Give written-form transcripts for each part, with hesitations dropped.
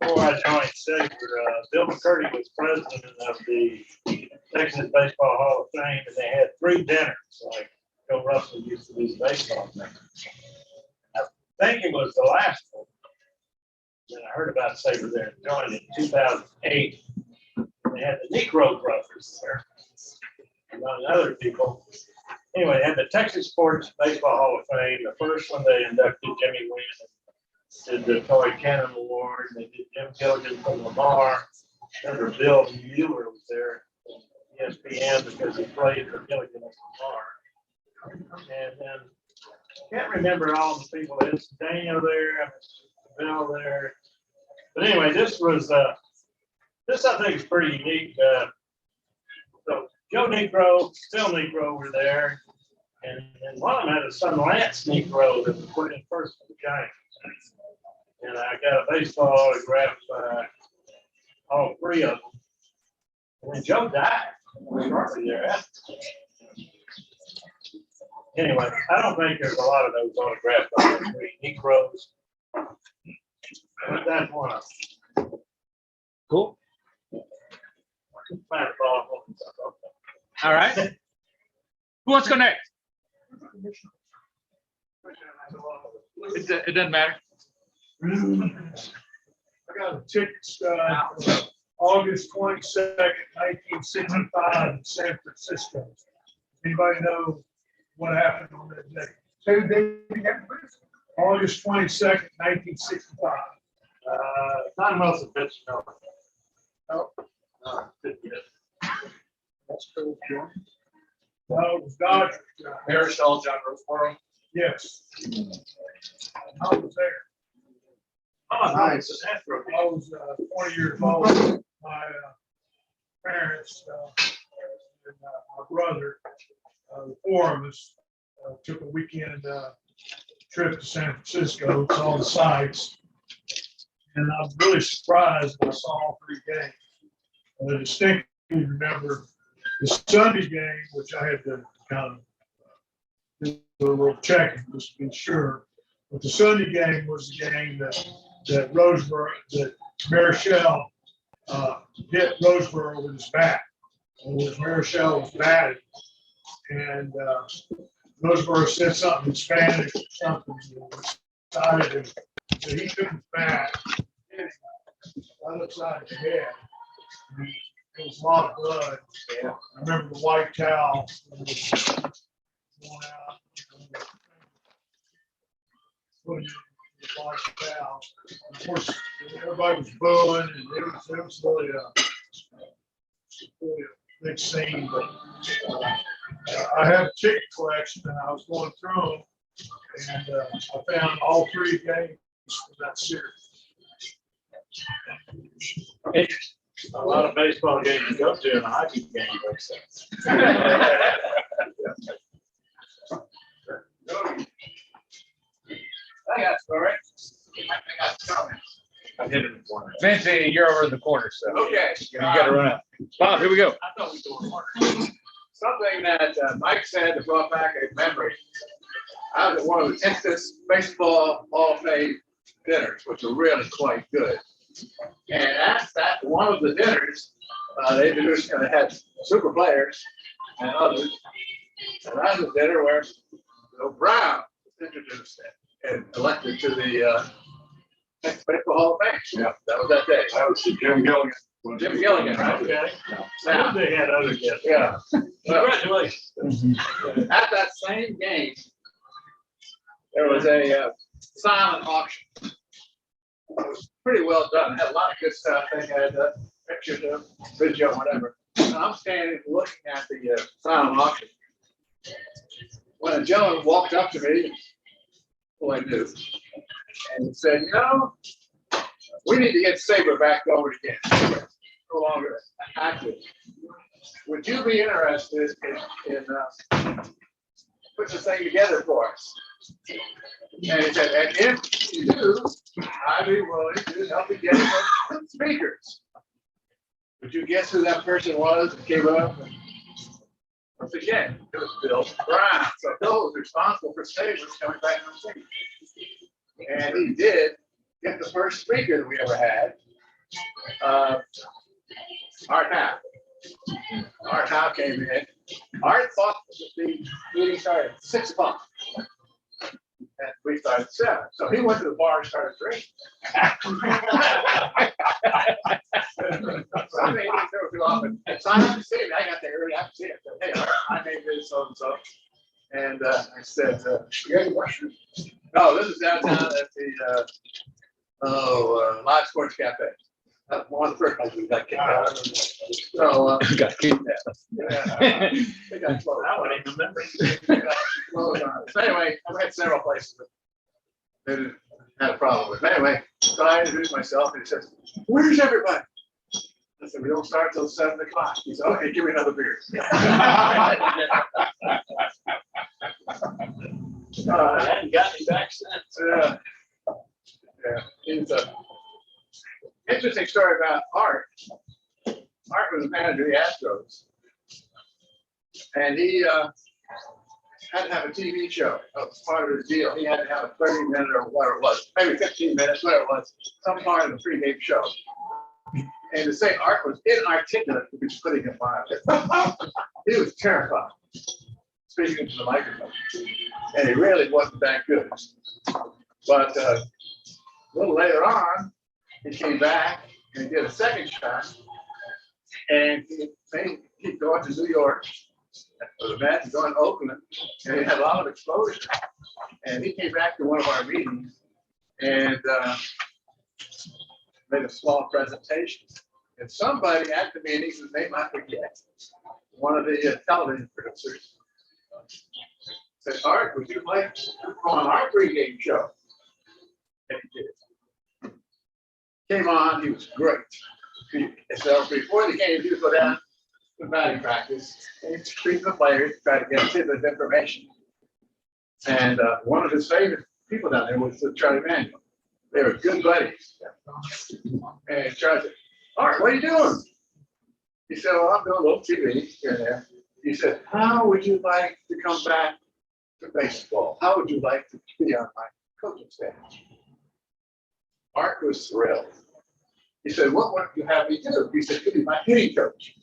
before I joined SABR, Bill McCurdy was president of the Texas Baseball Hall of Fame, and they had 3 dinners, like Joe Russell used to do the baseball thing. I think it was the last one. And I heard about SABR there and joined in 2008. They had the Negro Brothers there, among other people. Anyway, they had the Texas Sports Baseball Hall of Fame. The first one, they inducted Jimmy Wynn, did the Toy Cannon Award. They did Jim Gilligan from Lamar. Remember Bill Mueller was there, ESPN, because he played for Gilligan at Lamar. And then I can't remember all the people. It's Daniel there, Bill there. But anyway, this was this I think is pretty unique. So Joe Negro, Phil Negro were there, and one of them had a son Lance Negro that was put in first for the Giants. And I got a baseball autograph by all 3 of them. And then Joe died shortly thereafter. Anyway, I don't think there's a lot of those autographs by the 3 Negroes. But that's one of them. Cool. All right. Who wants to go next? It doesn't matter. I got a ticket stub, August 22nd, 1965 in San Francisco. Anybody know what happened on that day? Say the date again, please. August 22nd, 1965. Not most of it's no. No. That's cool. No, it was Dodgers. Marichal, John Roseboro. Yes. I was there. Oh, nice. Astros. I was 20 years old. My parents and my brother, the 4 of us, took a weekend trip to San Francisco, saw the sights, and I was really surprised when I saw all 3 games. I distinctly remember the Sunday game, which I had to kind of do a little checking just to be sure. But the Sunday game was the game that Roseboro, that Marichal hit Roseboro with his bat. And as Marichal was batting, and Roseboro said something in Spanish or something, decided that he couldn't bat, hit him on the other side of the head. It was a lot of blood. Yeah. I remember the white towel going out. Putting it in the white towel. Of course, everybody was booing, and it was really a big scene. But I had a ticket collection, and I was going through them, and I found all 3 games from that series. Interesting. A lot of baseball games you go to and a hockey game makes sense. I got a story. I got comments. I hit it in one. Vinci, you're over in the corner, so Okay. you got to run out. Bob, here we go. I thought we were order. Something that Mike said that brought back a memory. I was at one of the Texas Baseball Hall of Fame dinners, which were really quite good. And at that one of the dinners, they introduced and they had super players and others. And that was a dinner where Bill Brown was introduced and elected to the Texas Baseball Hall of Fame. Yeah, that was that day. That was Jim Gilligan. Jim Gilligan, right? Okay. Now, They had other guests. yeah. Well, Congratulations. at that same game, there was a silent auction. It was pretty well done. It had a lot of good stuff. They had pictures of video, whatever. And I'm standing looking at the silent auction when a gentleman walked up to me, who I knew, and he said, "You know, we need to get SABR back going again. No longer active. Would you be interested in putting this thing together for us?" And he said, "And if you do, I'd be willing to help you get some speakers." Would you guess who that person was that came up? Once again, it was Bill Brown. So Bill was responsible for SABR coming back on scene. And he did get the first speaker that we ever had. Art Howe came in. Art thought the meeting started at 6 o'clock. And we started at 7. So he went to the bar and started drinking. So I made it too often. So I have to say it. I got there early. I have to say it. Hey, I made this so and so. And I said, you got any mushrooms? No, this is downtown at the Live Sports Cafe. One of the first places we got kicked out. So Got kicked out. they got closed. I wouldn't even remember. They got closed on us. So anyway, I had several places that they didn't have a problem with. But anyway, so I introduced myself and he says, "Where's everybody?" I said, "We don't start till 7 o'clock." He said, "Okay, give me another beer." I hadn't got any back since. Yeah, it's a interesting story about Art. Art was the manager of the Astros, and he had to have a TV show. That was part of his deal. He had to have a 30-minute or whatever it was, maybe 15 minutes, whatever it was, some part of the pregame show. And to say Art was inarticulate would be putting him on. He was terrified speaking into the microphone, and he really wasn't that good. But a little later on, he came back and he did a second shot, and he keep going to New York for the match, going to Oakland, and he had a lot of exposure. And he came back to one of our meetings and made a small presentation. And somebody at the meeting, whose name I forget, one of the television producers, said, "Art, would you like to go on our pregame show?" And he did. Came on, he was great. So before the game, he would go down to batting practice and treat the players, try to get to the information. And one of his favorite people down there was Charlie Manuel. They were good buddies. And Charlie said, "Art, what are you doing?" He said, "Well, I'm doing a little TV here and there." He said, "How would you like to come back to baseball? How would you like to be on my coaching staff?" Art was thrilled. He said, "What would you have me do?" He said, "You'll be my hitting coach."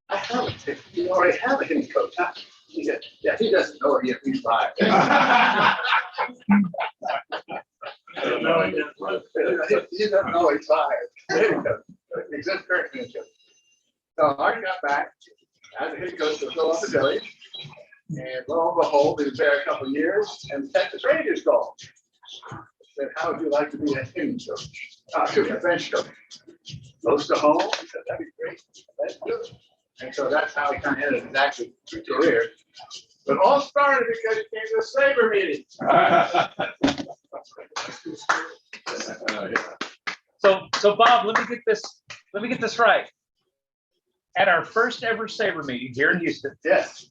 "I have a hitting. You already have a hitting coach." Huh? He said, "Yeah, he doesn't know yet. He's five." I don't know, I didn't. He doesn't know he's fired. Hitting coach. He's just current hitting coach. So Art got back as a hitting coach to Philadelphia Village, and lo and behold, he was there a couple of years, and the Texas Rangers called. Said, "How would you like to be a hitting coach? Excuse me, a bench coach? Close to home?" He said, "That'd be great. Let's do it." And so that's how he kind of ended his active career. But all started because he came to a SABR meeting. So Bob, let me get this right. At our first ever SABR meeting here in Houston, Yes.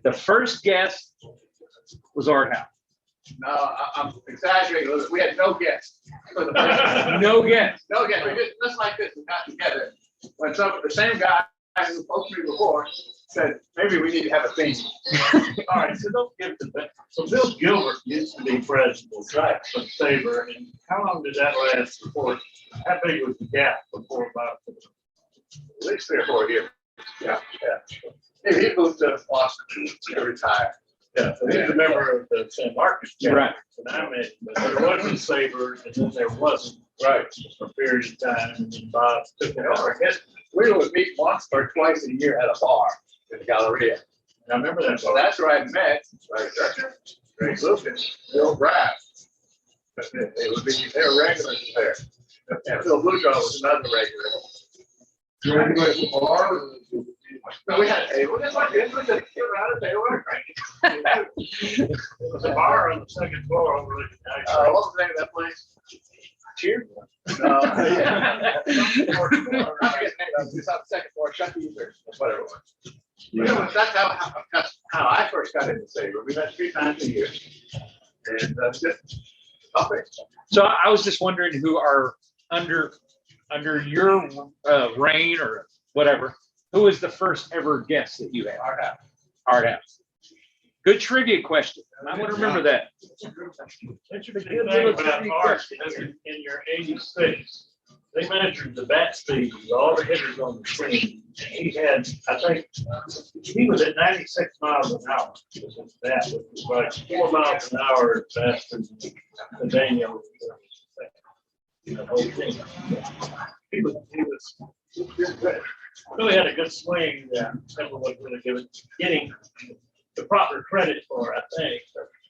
the first guest was Art Howe. No, I'm exaggerating a little bit. We had no guests. No guest. No guests. We did just like this. We got together. When the same guy who spoke to me before said, "Maybe we need to have a theme." All right, so don't give the, so Bill Gilbert used to be president of SABR, and how long did that last before, how big was the gap before about? At least 3 or 4 years. Yeah. He moved to Boston to retire. Yeah, so he's a member of the San Marcos. Right. So now, but there wasn't SABR, and then there wasn't. Right. For a period of time, and then Bob took it over. I guess we would meet once or twice a year at a bar in the Galleria. And I remember that. So that's where I met Greg Lucas, Bill Braff. They were regulars there. And Phil Blucho was another regular. You want to go to the bar? No, we had a table. It was a table. It was a bar on the second floor over the. What was the name of that place? Cheers. Yeah. It's on the second floor, Chuck E. or whatever it was. Yeah. That's how I first got into SABR. We met 3 times a year. And just okay. So I was just wondering who are under your reign or whatever, who was the first ever guest that you had? Art Howe. Art Howe. Good trivia question. I want to remember that. That should be good thing about Mark, is in your 86, they measured the bat speed of all the hitters on the team. He had, I think, he was at 96 miles an hour. That was like 4 miles an hour faster than Daniel. The whole team. He was really had a good swing. Yeah, never was really getting the proper credit for, I think.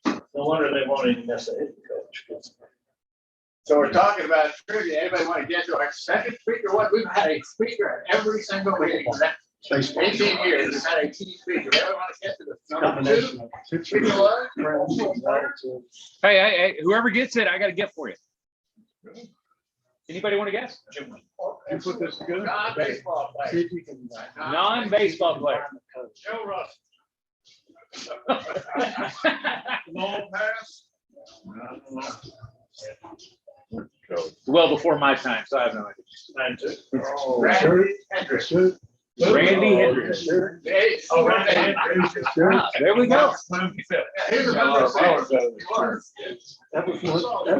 No wonder they wanted him as a hitting coach. So we're talking about trivia. Anybody want to get to our second speaker? What we've had a speaker at every single meeting. 18 years, we've had a key speaker. Everyone want to get to the number two? Speaker was? Hey, whoever gets it, I got to get for you. Anybody want to guess? You put this together? Non-baseball See player. if you can. Non-baseball player. Joe Russ. Long pass? Well before my time, so I have no idea. Randy Hendricks. Randy Hendricks. Oh, Randy Hendricks. There we go. Yeah, he was a member of the He was. That was one, that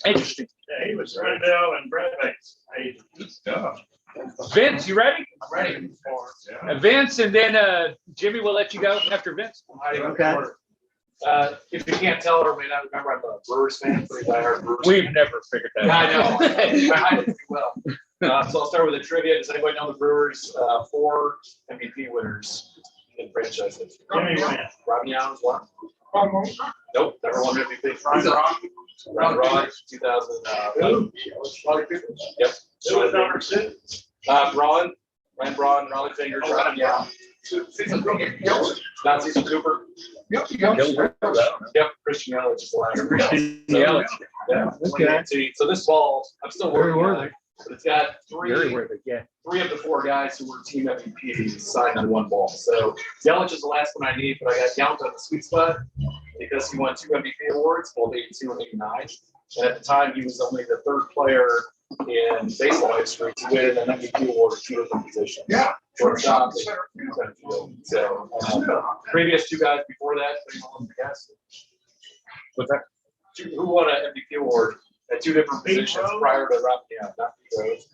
Interesting. Yeah, he was Rendell and Brett Bates. Vince, you ready? I'm ready for Vince, and then Jimmy will let you go after Vince. Okay. If you can't tell or may not remember, I'm a Brewers fan, pretty diehard Brewers. We've never figured that I out. know. I did pretty well. So I'll start with the trivia. Does anybody know the Brewers' 4 MVP winners in franchises? Jimmy went. Robbie Allen's one. Nope, never won MVP. Ron 2000. Yep. Who was number 6? Braun, Len Braun, Raleigh Fingers, Robbie Allen. Not Cecil Cooper. Yep, Christian Yelich is the last. Yelich. Yeah. Okay. So this ball, I'm still Very working on worthy. it. But it's got Very worth it, yeah. 3 of the 4 guys who were team MVPs signed on one ball. So Yelich is the last one I need, but I got Yount on the sweet spot because he won 2 MVP awards, both 82 and 89. And at the time, he was only the 3rd player in baseball history to win an MVP award at 2 different positions. Yeah. Shortstop, center field. So previous 2 guys before that, anyone want to guess? What's that? Who won an MVP award at 2 different positions prior to Rob? Yeah, not Rose.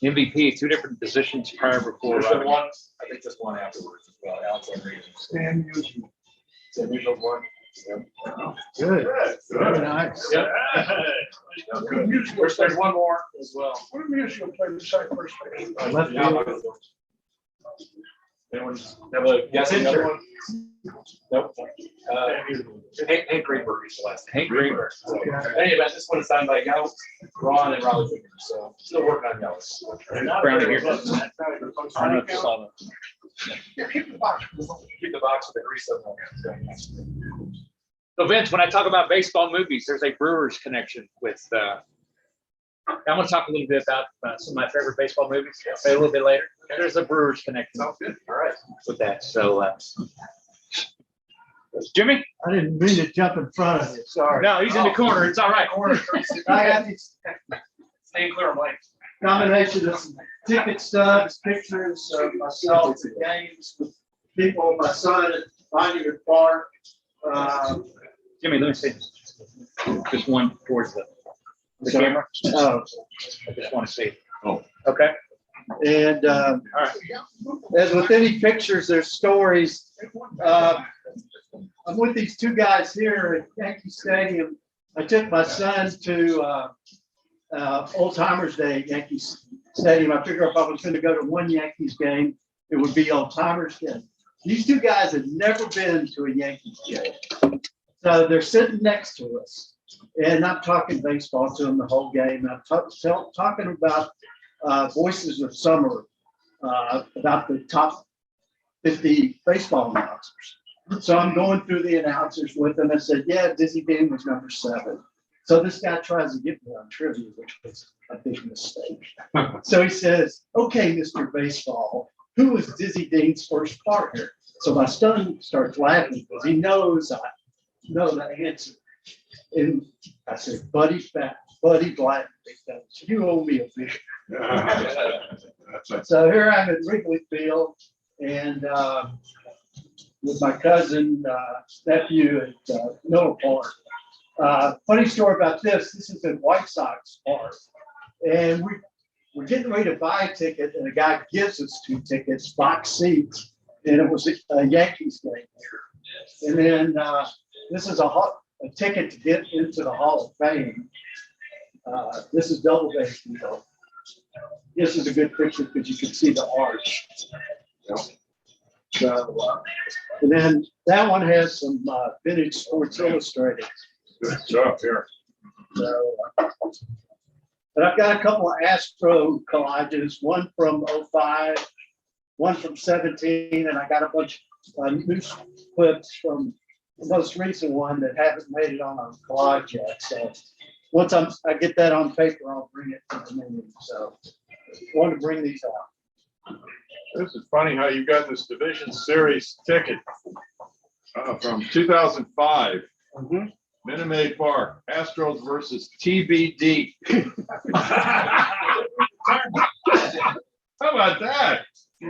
MVP, 2 different positions prior before. There's been one, I think just one afterwards as well. Alex Rodriguez. Stan Musial. So Musial's one. Good. Very nice. Yep. Good music. There's one more as well. What music play the second first base? Left field. Anyone have a guess? Another one? Nope. Hank Greenberg is the last name. Hank Greenberg. So, in any event, this one is signed by Yount, Ron, and Raleigh Fingers. So still working on Yount. Brown here. I don't know if you saw that. Keep the box with the grease on there. So Vince, when I talk about baseball movies, there's a Brewers connection with. I'm going to talk a little bit about some of my favorite baseball movies. I'll say a little bit later. There's a Brewers connection. Sounds good. All right. With that. So, Jimmy? I didn't mean to jump in front of you, sorry. No, he's in the corner. It's all right. I got these Stay clear of Mike. combination of some ticket stubs, pictures of myself at games with people, my son at Monument Park. Jimmy, let me see. Just one towards the camera. Oh, I just want to see. Oh, okay. and All right. as with any pictures, there's stories. I'm with these 2 guys here at Yankee Stadium. I took my son to Old Timers Day at Yankee Stadium. I figured if I was going to go to one Yankees game, it would be Old Timers Day. These 2 guys had never been to a Yankees game. So they're sitting next to us. And I'm talking baseball to them the whole game. I'm talking about Voices of Summer, about the top 50 baseball announcers. So I'm going through the announcers with them. I said, yeah, Dizzy Dean was number 7. So this guy tries to get me on trivia, which was a big mistake. So he says, okay, Mr. Baseball, who was Dizzy Dean's first partner? So my son starts laughing because he knows I know the answer. And I said, Buddy Black. You owe me a beer. So here I'm at Wrigley Field and with my cousin, nephew at Miller Park. Funny story about this. This is in White Sox Park. And we're getting ready to buy a ticket and a guy gives us 2 tickets, box seats. And it was a Yankees game here. And then this is a ticket to get into the Hall of Fame. This is Doubleday Field. This is a good picture because you can see the arch. So, and then that one has some vintage Sports Illustrated. Good stuff here. So, but I've got a couple of Astro collages, one from 05, one from 17, and I got a bunch of news clips from the most recent one that haven't made it on a collage yet. So once I get that on paper, I'll bring it to the meeting. So I want to bring these out. This is funny how you got this Division Series ticket from 2005. Mm-hmm. Minute Maid Park, Astros versus TBD. How about that? We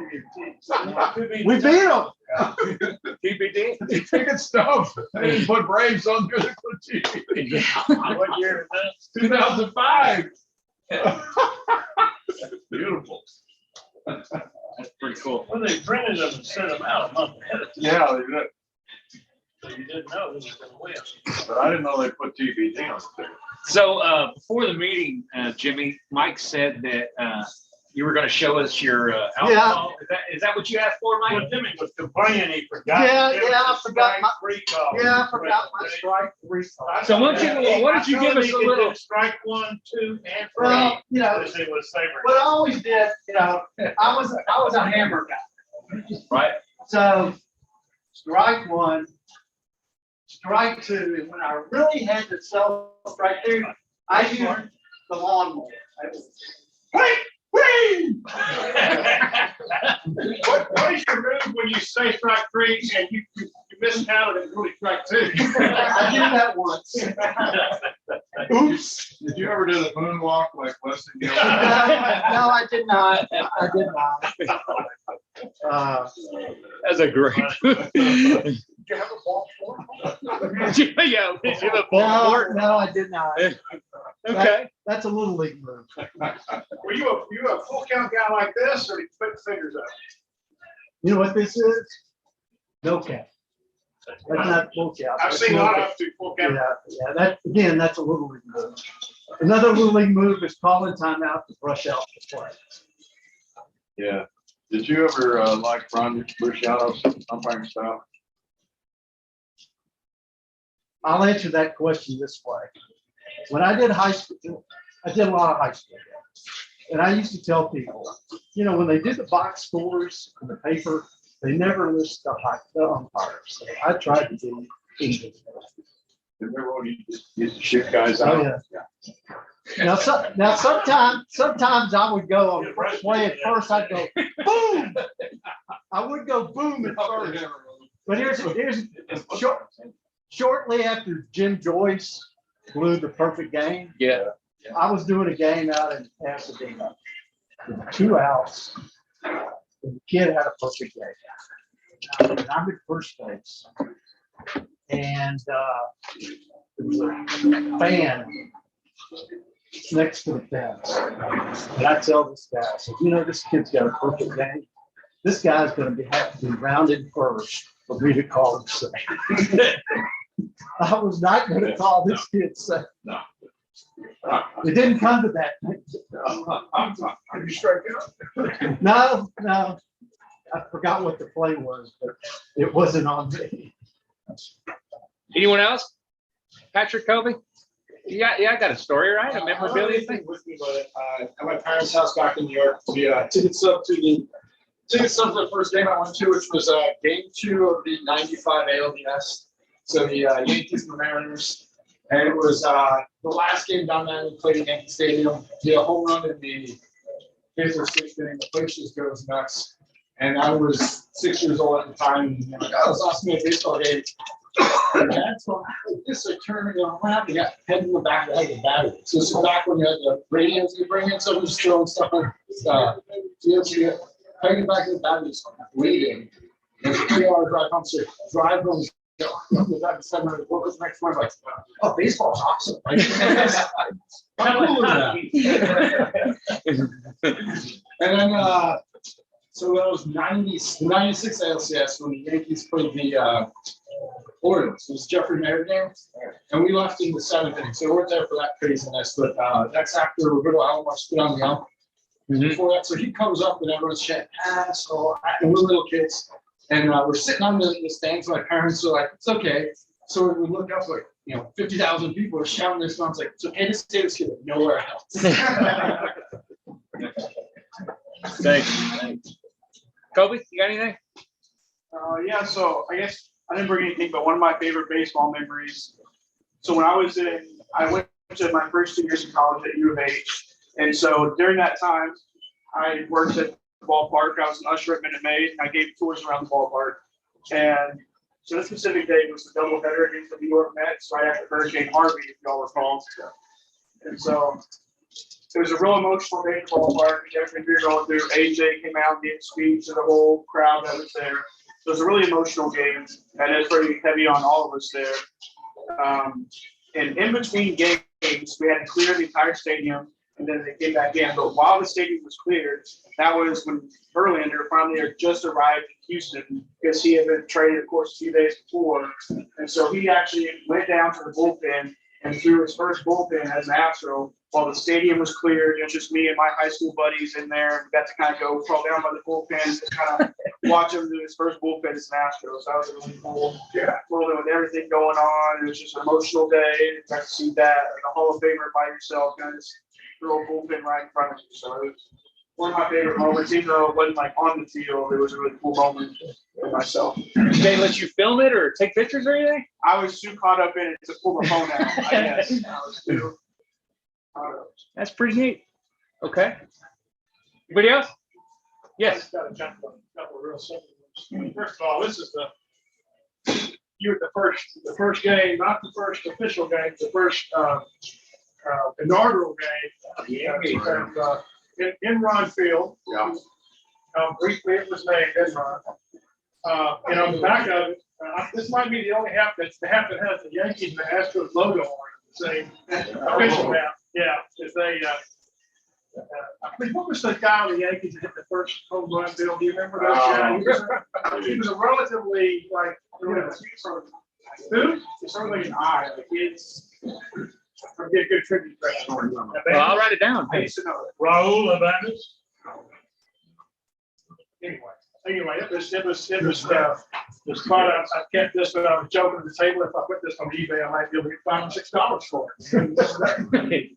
beat them. TBD? Ticket stuff. They didn't put Braves on good to put TBD. What year is 2005. Beautiful. That's pretty cool. that? Well, they printed them and sent them out a month ahead of time. Yeah, they did. So you didn't know who was gonna win. But I didn't know they put TBD on the ticket. So before the meeting, Jimmy, Mike said that you were going to show us your alcohol. Is that what you asked for, Well, Mike? Jimmy was complaining he forgot. Yeah, to give yeah, us I the forgot strike my- three call. Yeah, I forgot my strike 3. So why don't you give us a little? Strike 1, 2, and 3. Well, you know, This was favorite. what I always did, you know, I was a hammer guy. Right. So strike 1, strike 2, and when I really had to sell strike 2, I used the lawnmower. What is your move when you say strike 3 and you miscounted and really strike 2? I did that once. Oops. Did you ever do the moonwalk like Leslie Nielsen? No, I did not. I did not. That's a great. You have a ball for him? Yeah, did you have a ball court? No, I did not. Okay. That's a little league move. Were you a full count guy like this, or did you put the fingers up? You know what this is? No count. That's not full count. I've That's seen a no lot count. of two full count. Yeah, that, again, that's a little league move. Another little league move is calling timeout to brush out the play. Yeah. Did you ever like Ron Luciano's umpiring style? I'll answer that question this way. When I did high school, I did a lot of high school games. And I used to tell people, you know, when they did the box scores in the paper, they never list the umpires. So I tried to do English. Remember when you used to shoot guys Oh, out? yeah. Now sometimes I would go on the first play at first, I'd go boom. I would go boom at first. But here's shortly after Jim Joyce blew the perfect game. Yeah. I was doing a game out in Pasadena with 2 outs. And the kid had a perfect game. And I'm at first base. And there was a fan next to the fence. And I tell this guy, I said, you know, this kid's got a perfect game. This guy's going to have to be rounded first for me to call him safe. I was not going to call this kid safe. No. It didn't come to that. Have you struck out? No. I forgot what the play was, but it wasn't on me. Anyone else? Patrick Kobe? Yeah, I got a story, right? A memorabilia thing. With me, but at my parents' house back in New York, we tickets up for the first game I went to, which was game 2 of the '95 ALDS. So the Yankees and the Mariners, and it was the last game down there. We played at Yankee Stadium. Did a home run in the 5th or 6th inning. The place just goes nuts. And I was 6 years old at the time. And I'm like, oh, it's awesome, a baseball game. And that's when just like turning around, you got head in the back of the battery. So this is back when you had the radios you bring in, so we're just throwing stuff on See it. Take it back to the battery, waiting. It's a 3 hour drive home, so drive home. With that 700 workers next one, like, oh, baseball's awesome. Like, how cool is that? And then, so that was 96 LCS when the Yankees played the Orioles. It was Jeffrey Mayer game, and we left in the 7th inning, so we weren't there for that craziness. But that's after Roberto Alomar stood on the ump. Before that, so he comes up and everyone's chanting, asshole, and we're little kids. And we're sitting on the stands. My parents are like, it's okay. So we look up, like, 50,000 people are shouting this. And I was like, it's okay to say this kid, but nowhere else. Thanks. Kobe, you got anything? Yeah, so I guess I didn't bring anything, but one of my favorite baseball memories. So when I went to my first 2 years in college at U of H. And so during that time, I worked at the ballpark. I was an usher at Minute Maid, and I gave tours around the ballpark. And so this specific day was the doubleheader against the New York Mets right after Hurricane Harvey, if y'all recall. And so it was a real emotional day at the ballpark. Everything we were going through, AJ came out and gave a speech to the whole crowd that was there. So it was a really emotional game, and it was pretty heavy on all of us there. And in between games, we had to clear the entire stadium, and then they came back in. But while the stadium was cleared, that was when Verlander finally had just arrived in Houston, because he had been traded, of course, a few days before. And so he actually went down to the bullpen and threw his first bullpen as an Astro while the stadium was cleared. It was just me and my high school buddies in there. We got to kind of go crawl down by the bullpen and kind of watch him do his first bullpen as an Astro. So that was really cool. Yeah, with everything going on. It was just an emotional day. You got to see that, like a Hall of Famer by yourself, kind of just throw a bullpen right in front of you. So it was one of my favorite moments, even though it wasn't like on the field. It was a really cool moment for myself. Did they let you film it or take pictures or anything? I was too caught up in it to pull my phone out, I guess. I was too caught up. That's pretty neat. Okay. Anybody else? I Yes. just got to jump on a couple of real simple ones. First of all, this is the first game, not the first official game, the first inaugural game in Ron Field. Yeah. Briefly, it was named Enron. And on the back of it, this might be the only half that has the Yankees and the Astros logo on it. Same official map. Yeah, if they. I mean, what was the guy on the Yankees that hit the first home run, Bill? Do you remember that guy? He was a relatively, like, who? It's something like an eye. Like, it's. I'll get a good tribute. Well, I'll write it down. I used to know it. Raul Abanez. Anyway, it was the spot. I kept this, but I was joking at the table. If I put this on eBay, I might be able to get $5 or $6 for it.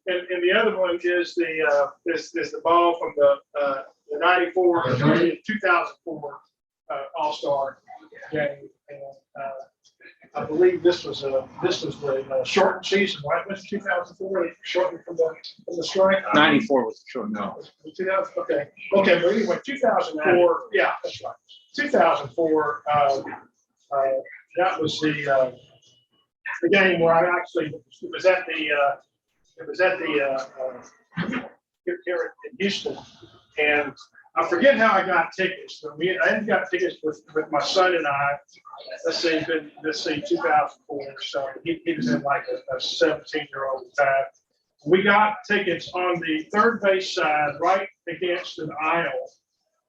And the other one is the ball from the 94 2004 All-Star game. And I believe this was the shortened season, right? Was 2004 shortened from the strike? 94 was the short. No. 2000. Okay. But anyway, 2004. Yeah, that's right. 2004. That was the game where I actually it was at the here in Houston, and I forget how I got tickets, but I got tickets with my son and I. Let's see, 2004. So he was in like a 17-year-old time. We got tickets on the third base side, right against an aisle.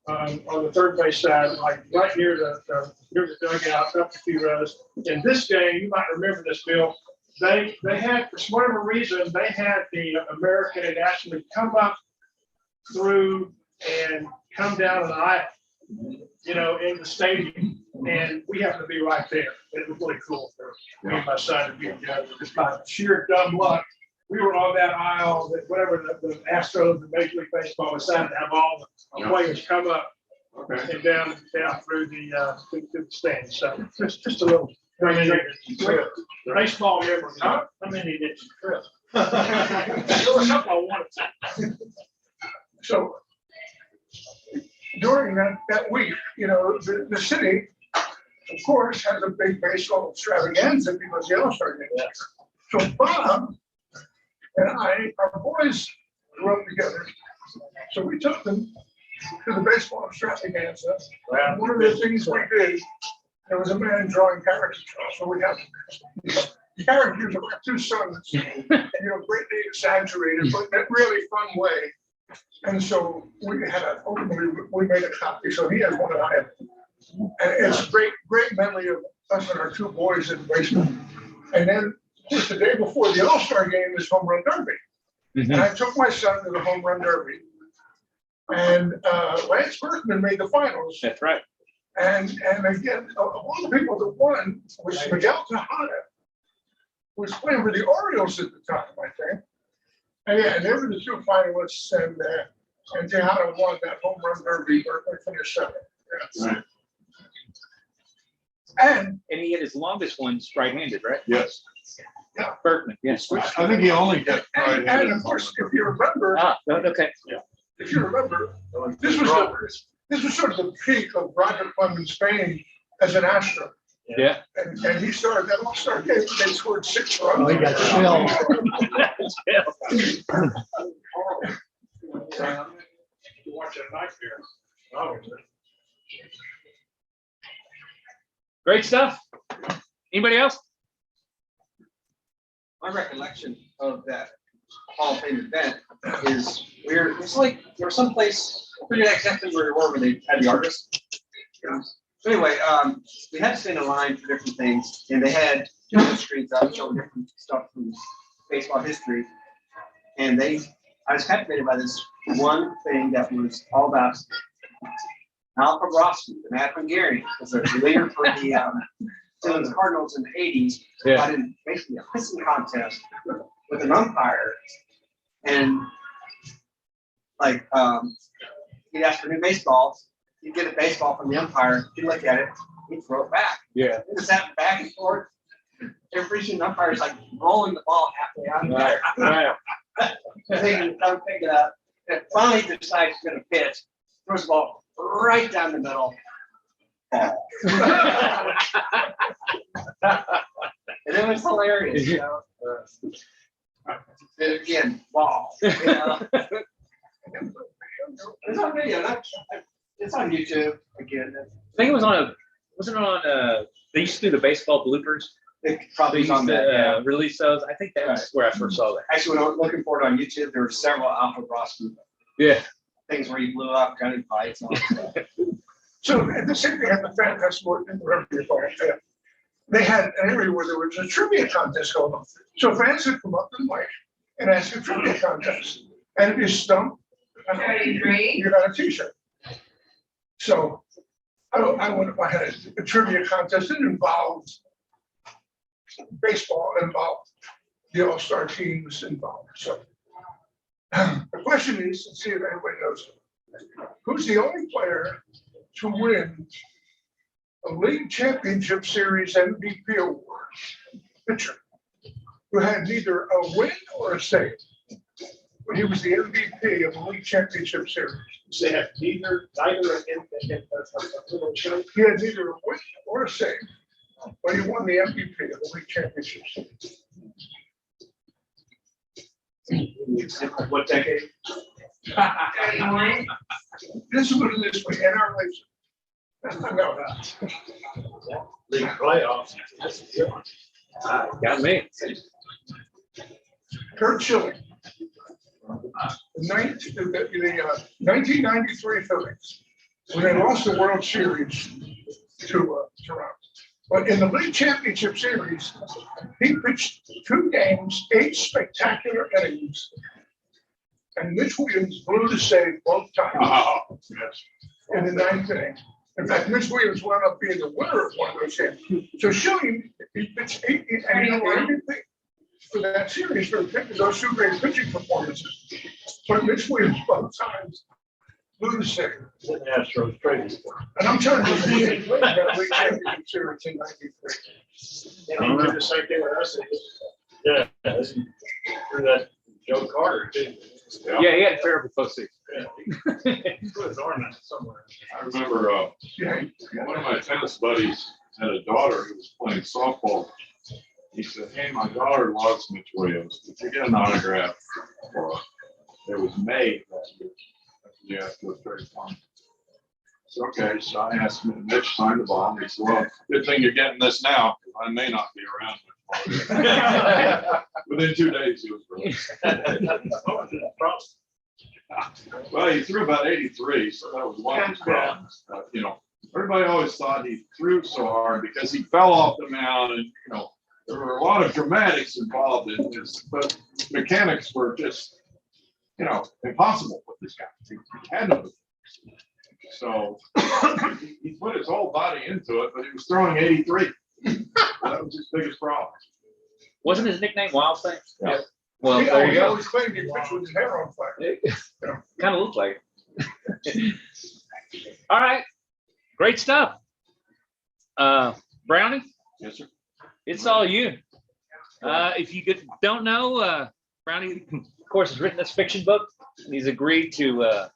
On the third base side, like right near the dugout, up a few rows. In this game, you might remember this, Bill. They had, for whatever reason, they had the American had actually come up through and come down an aisle, in the stadium. And we happened to be right there. It was really cool for me and my son to be together. Just by sheer dumb luck, we were on that aisle that whatever the Astros and Major League Baseball decided to have all the players come up and down through the stands. So just a little baseball memory. Huh? I mean, he did trip. There was something I wanted to. So during that week, the city, of course, has a big baseball extravaganza because the All-Star game. So Bob and I, our boys grew up together. So we took them to the baseball extravaganza. And one of the things we did, there was a man drawing caricatures. So we had characters of our two sons, greatly exaggerated, but in a really fun way. And so we made a copy. So he has one and I have. And it's a great memory of us and our two boys in baseball. And then, of course, the day before the All-Star game is Home Run Derby. And I took my son to the Home Run Derby. And Lance Berkman made the finals. That's right. And again, one of the people that won was Miguel Tejada, who was playing for the Orioles at the time, I think. And yeah, and they were the two finalists, and Tejada won that Home Run Derby. Berkman finished second. Yeah. Right. And he had his longest ones right-handed, right? Yes. Yeah. Berkman, yes. I think he only kept right. and of course, if you remember, Okay. if you remember, this was sort of the peak of Roger Clemens' fame as an Astro. Yeah. And he started that All-Star game, they scored 6 runs. Oh, he got shelled. You watch a nightmare. Oh. Great stuff. Anybody else? My recollection of that Hall of Fame event is it's like there was someplace, I forget exactly where we were when they had the artists. So anyway, we had to stand in line for different things, and they had different screens up showing different stuff from baseball history. And I was captivated by this one thing that was all about Alfred Rossman, the Mad Hungarian, was a leader for the Cardinals in the 80s. Yeah. Got in basically a pissing contest with an umpire, and like he'd ask for new baseballs. He'd get a baseball from the umpire. He'd look at it. He'd throw it back. Yeah. It just happened back and forth. Every the umpire's like rolling the ball halfway out there. Right. They can come pick it up. And finally decides he's going to pitch. Throws the ball right down the middle. Ball. And it was hilarious. Again, ball. It's on video. It's on YouTube again. I think it was wasn't it on they used to do the baseball bloopers. It probably They used on that. to release those. I think that's where I first saw that. Actually, when I was looking for it on YouTube, there were several Alfred Rossman Yeah. things where he blew up, got in fights. And all that stuff. So the same thing at the fan festival in the they had an area where there was a trivia contest going on. So fans would come up to the mic and ask a trivia contest. And if you stump, you got a t-shirt. So I had a trivia contest that involved baseball, involved the all-star teams involved. So the question is, let's see if anybody knows, who's the only player to win a league championship series MVP award? Pitcher who had neither a win or a save, but he was the MVP of the league championship series. They have neither He had neither a win or a save, but he won the MVP of the league championship series. what decade? This is what it is for NR No. League playoffs. Got me. Kurt Schilling. The 1993 Phillies, when they lost the World Series to Toronto. But in the league championship series, he pitched 2 games, 8 spectacular innings, and Mitch Williams blew the save both times in the 9th inning. In fact, Mitch Williams wound up being the winner of one of those games. So Schilling, he pitched 8 and he won everything for that series for those 2 great pitching performances. But Mitch Williams both times blew the save. The Astros traded. And I'm telling you, he played that league championship series in '93. And he did the same thing with us. Yeah, through that Joe Carter too. Yeah, he had a terrible postseason. Yeah. He put his arm in somewhere. I remember one of my tennis buddies had a daughter who was playing softball. He said, "Hey, my daughter loves Mitch Williams. Could you get an autograph for her?" It was May that year. Yeah, it was very fun. So, okay, so I asked him, Mitch signed the ball, and he said, well, good thing you're getting this now, 'cause I may not be around. Within 2 days, he was released. Well, he threw about 83, so that was one of his problems. You know, everybody always thought he threw so hard because he fell off the mound, and, you know, there were a lot of dramatics involved in this, but mechanics were just, you know, impossible with this guy. He had no. So he put his whole body into it, but he was throwing 83. That was his biggest problem. Wasn't his nickname Wild Thing? Yeah. Well, He there you go. always claimed he pitched with his hair on fire. Kind of looked like it. All right. Great stuff. Brownie, Yes, sir. it's all you. If you don't know, Brownie, of course, has written this fiction book. He's agreed to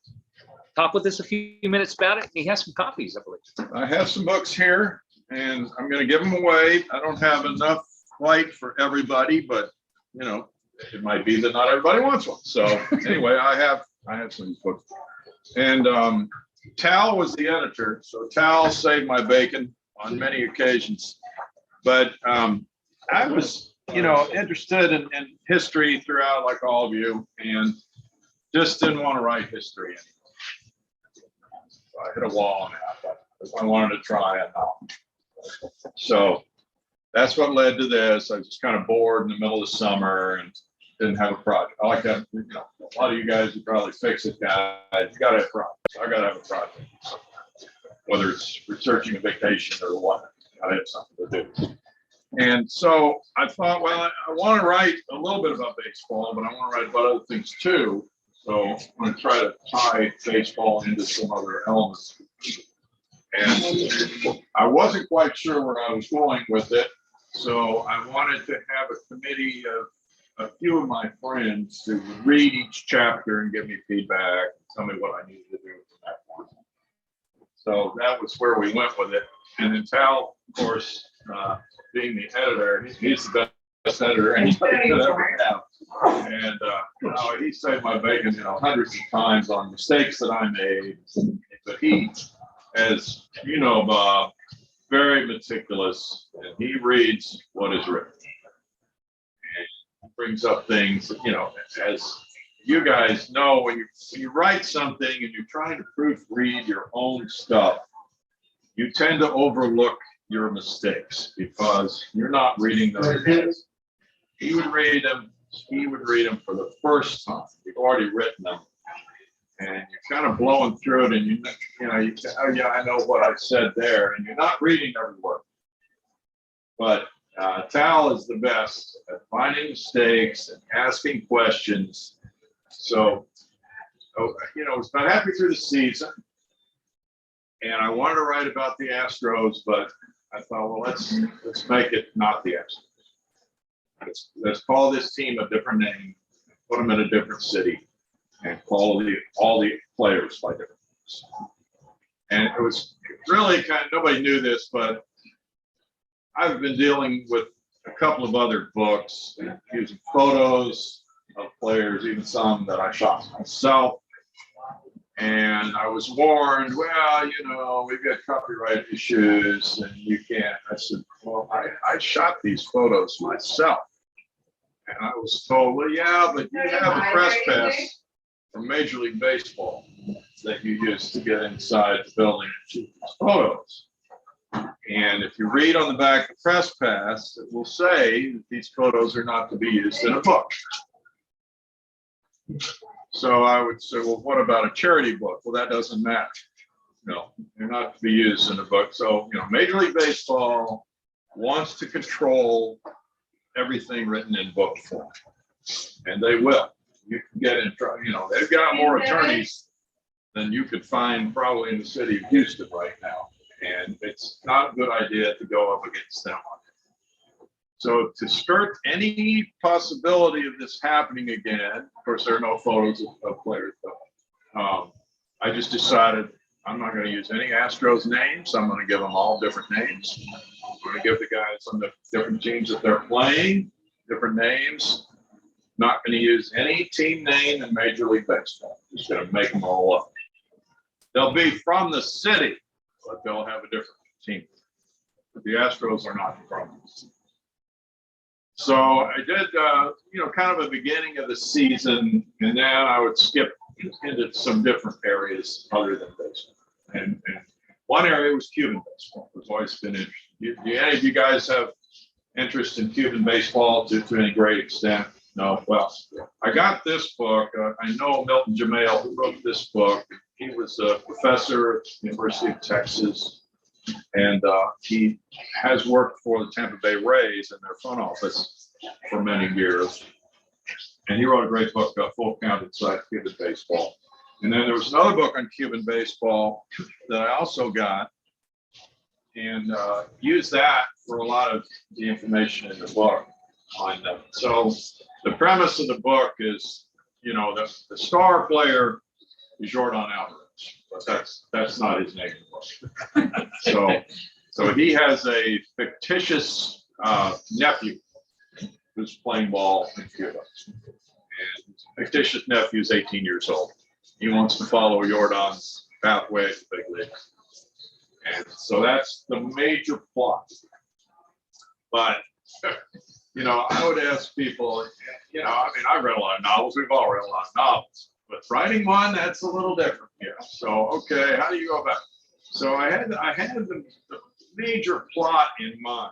talk with us a few minutes about it. He has some copies, I believe. I have some books here and I'm going to give them away. I don't have enough light for everybody, but you know, it might be that not everybody wants one. So anyway, I have some books. And Tal was the editor. So Tal saved my bacon on many occasions. But I was, you know, interested in history throughout, like all of you, and just didn't want to write history anymore. So I hit a wall on that. I wanted to try it now. So that's what led to this. I was just kind of bored in the middle of the summer and didn't have a project. I like that, you know, a lot of you guys would probably fix it, guys. You gotta have projects. I gotta have a project. Whether it's researching a vacation or what, I have something to do. And so I thought, well, I want to write a little bit about baseball, but I want to write about other things too. So I'm going to try to tie baseball into some other elements. And I wasn't quite sure where I was going with it. So I wanted to have a committee of a few of my friends to read each chapter and give me feedback, tell me what I needed to do from that point. So that was where we went with it. And then Tal, of course, being the editor, he's the best editor anybody could ever have. And he saved my bacon, you know, hundreds of times on mistakes that I made. But he, as you know, Bob, very meticulous, and he reads what is written. And brings up things, you know, as you guys know, when you write something and you're trying to proofread your own stuff, you tend to overlook your mistakes because you're not reading them. He would read them for the first time. You've already written them. And you're kind of blowing through it and you say, oh yeah, I know what I said there. And you're not reading every word. But Tal is the best at finding mistakes and asking questions. So, you know, it's about halfway through the season. And I wanted to write about the Astros, but I thought, well, let's make it not the Astros. Let's call this team a different name, put them in a different city, and call all the players by different names. And it was really kind of, nobody knew this, but I've been dealing with a couple of other books using photos of players, even some that I shot myself. And I was warned, well, you know, we've got copyright issues and you can't. I said, well, I shot these photos myself. And I was told, well, yeah, but you have a press pass from Major League Baseball that you use to get inside the building and shoot these photos. And if you read on the back of the press pass, it will say that these photos are not to be used in a book. So I would say, well, what about a charity book? Well, that doesn't matter. No, they're not to be used in a book. So, you know, Major League Baseball wants to control everything written in book form. And they will. You can get in trouble. You know, they've got more attorneys than you could find probably in the city of Houston right now. And it's not a good idea to go up against them on it. So to skirt any possibility of this happening again, of course, there are no photos of players, but I just decided I'm not going to use any Astros names. I'm going to give them all different names. I'm going to give the guys on the different teams that they're playing different names. Not going to use any team name in Major League Baseball. Just going to make them all up. They'll be from the city, but they'll have a different team. But the Astros are not from us. So I did, kind of a beginning of the season, and then I would skip into some different areas other than baseball. And one area was Cuban baseball. It's always been interesting. Do any of you guys have interest in Cuban baseball to any great extent? No? Well, I got this book. I know Milton Jamale, who wrote this book. He was a professor at the University of Texas. And he has worked for the Tampa Bay Rays in their front office for many years. And he wrote a great book, Full Count Inside Cuban Baseball. And then there was another book on Cuban baseball that I also got and used that for a lot of the information in the book on them. So the premise of the book is, the star player is Jordan Alvarez. But that's not his name. So he has a fictitious nephew who's playing ball in Cuba. And his fictitious nephew is 18 years old. He wants to follow Jordan's pathway to big leagues. And so that's the major plot. But, I would ask people, I've read a lot of novels. We've all read a lot of novels. But writing one, that's a little different. Yeah. So, okay, how do you go about it? So I had the major plot in mind,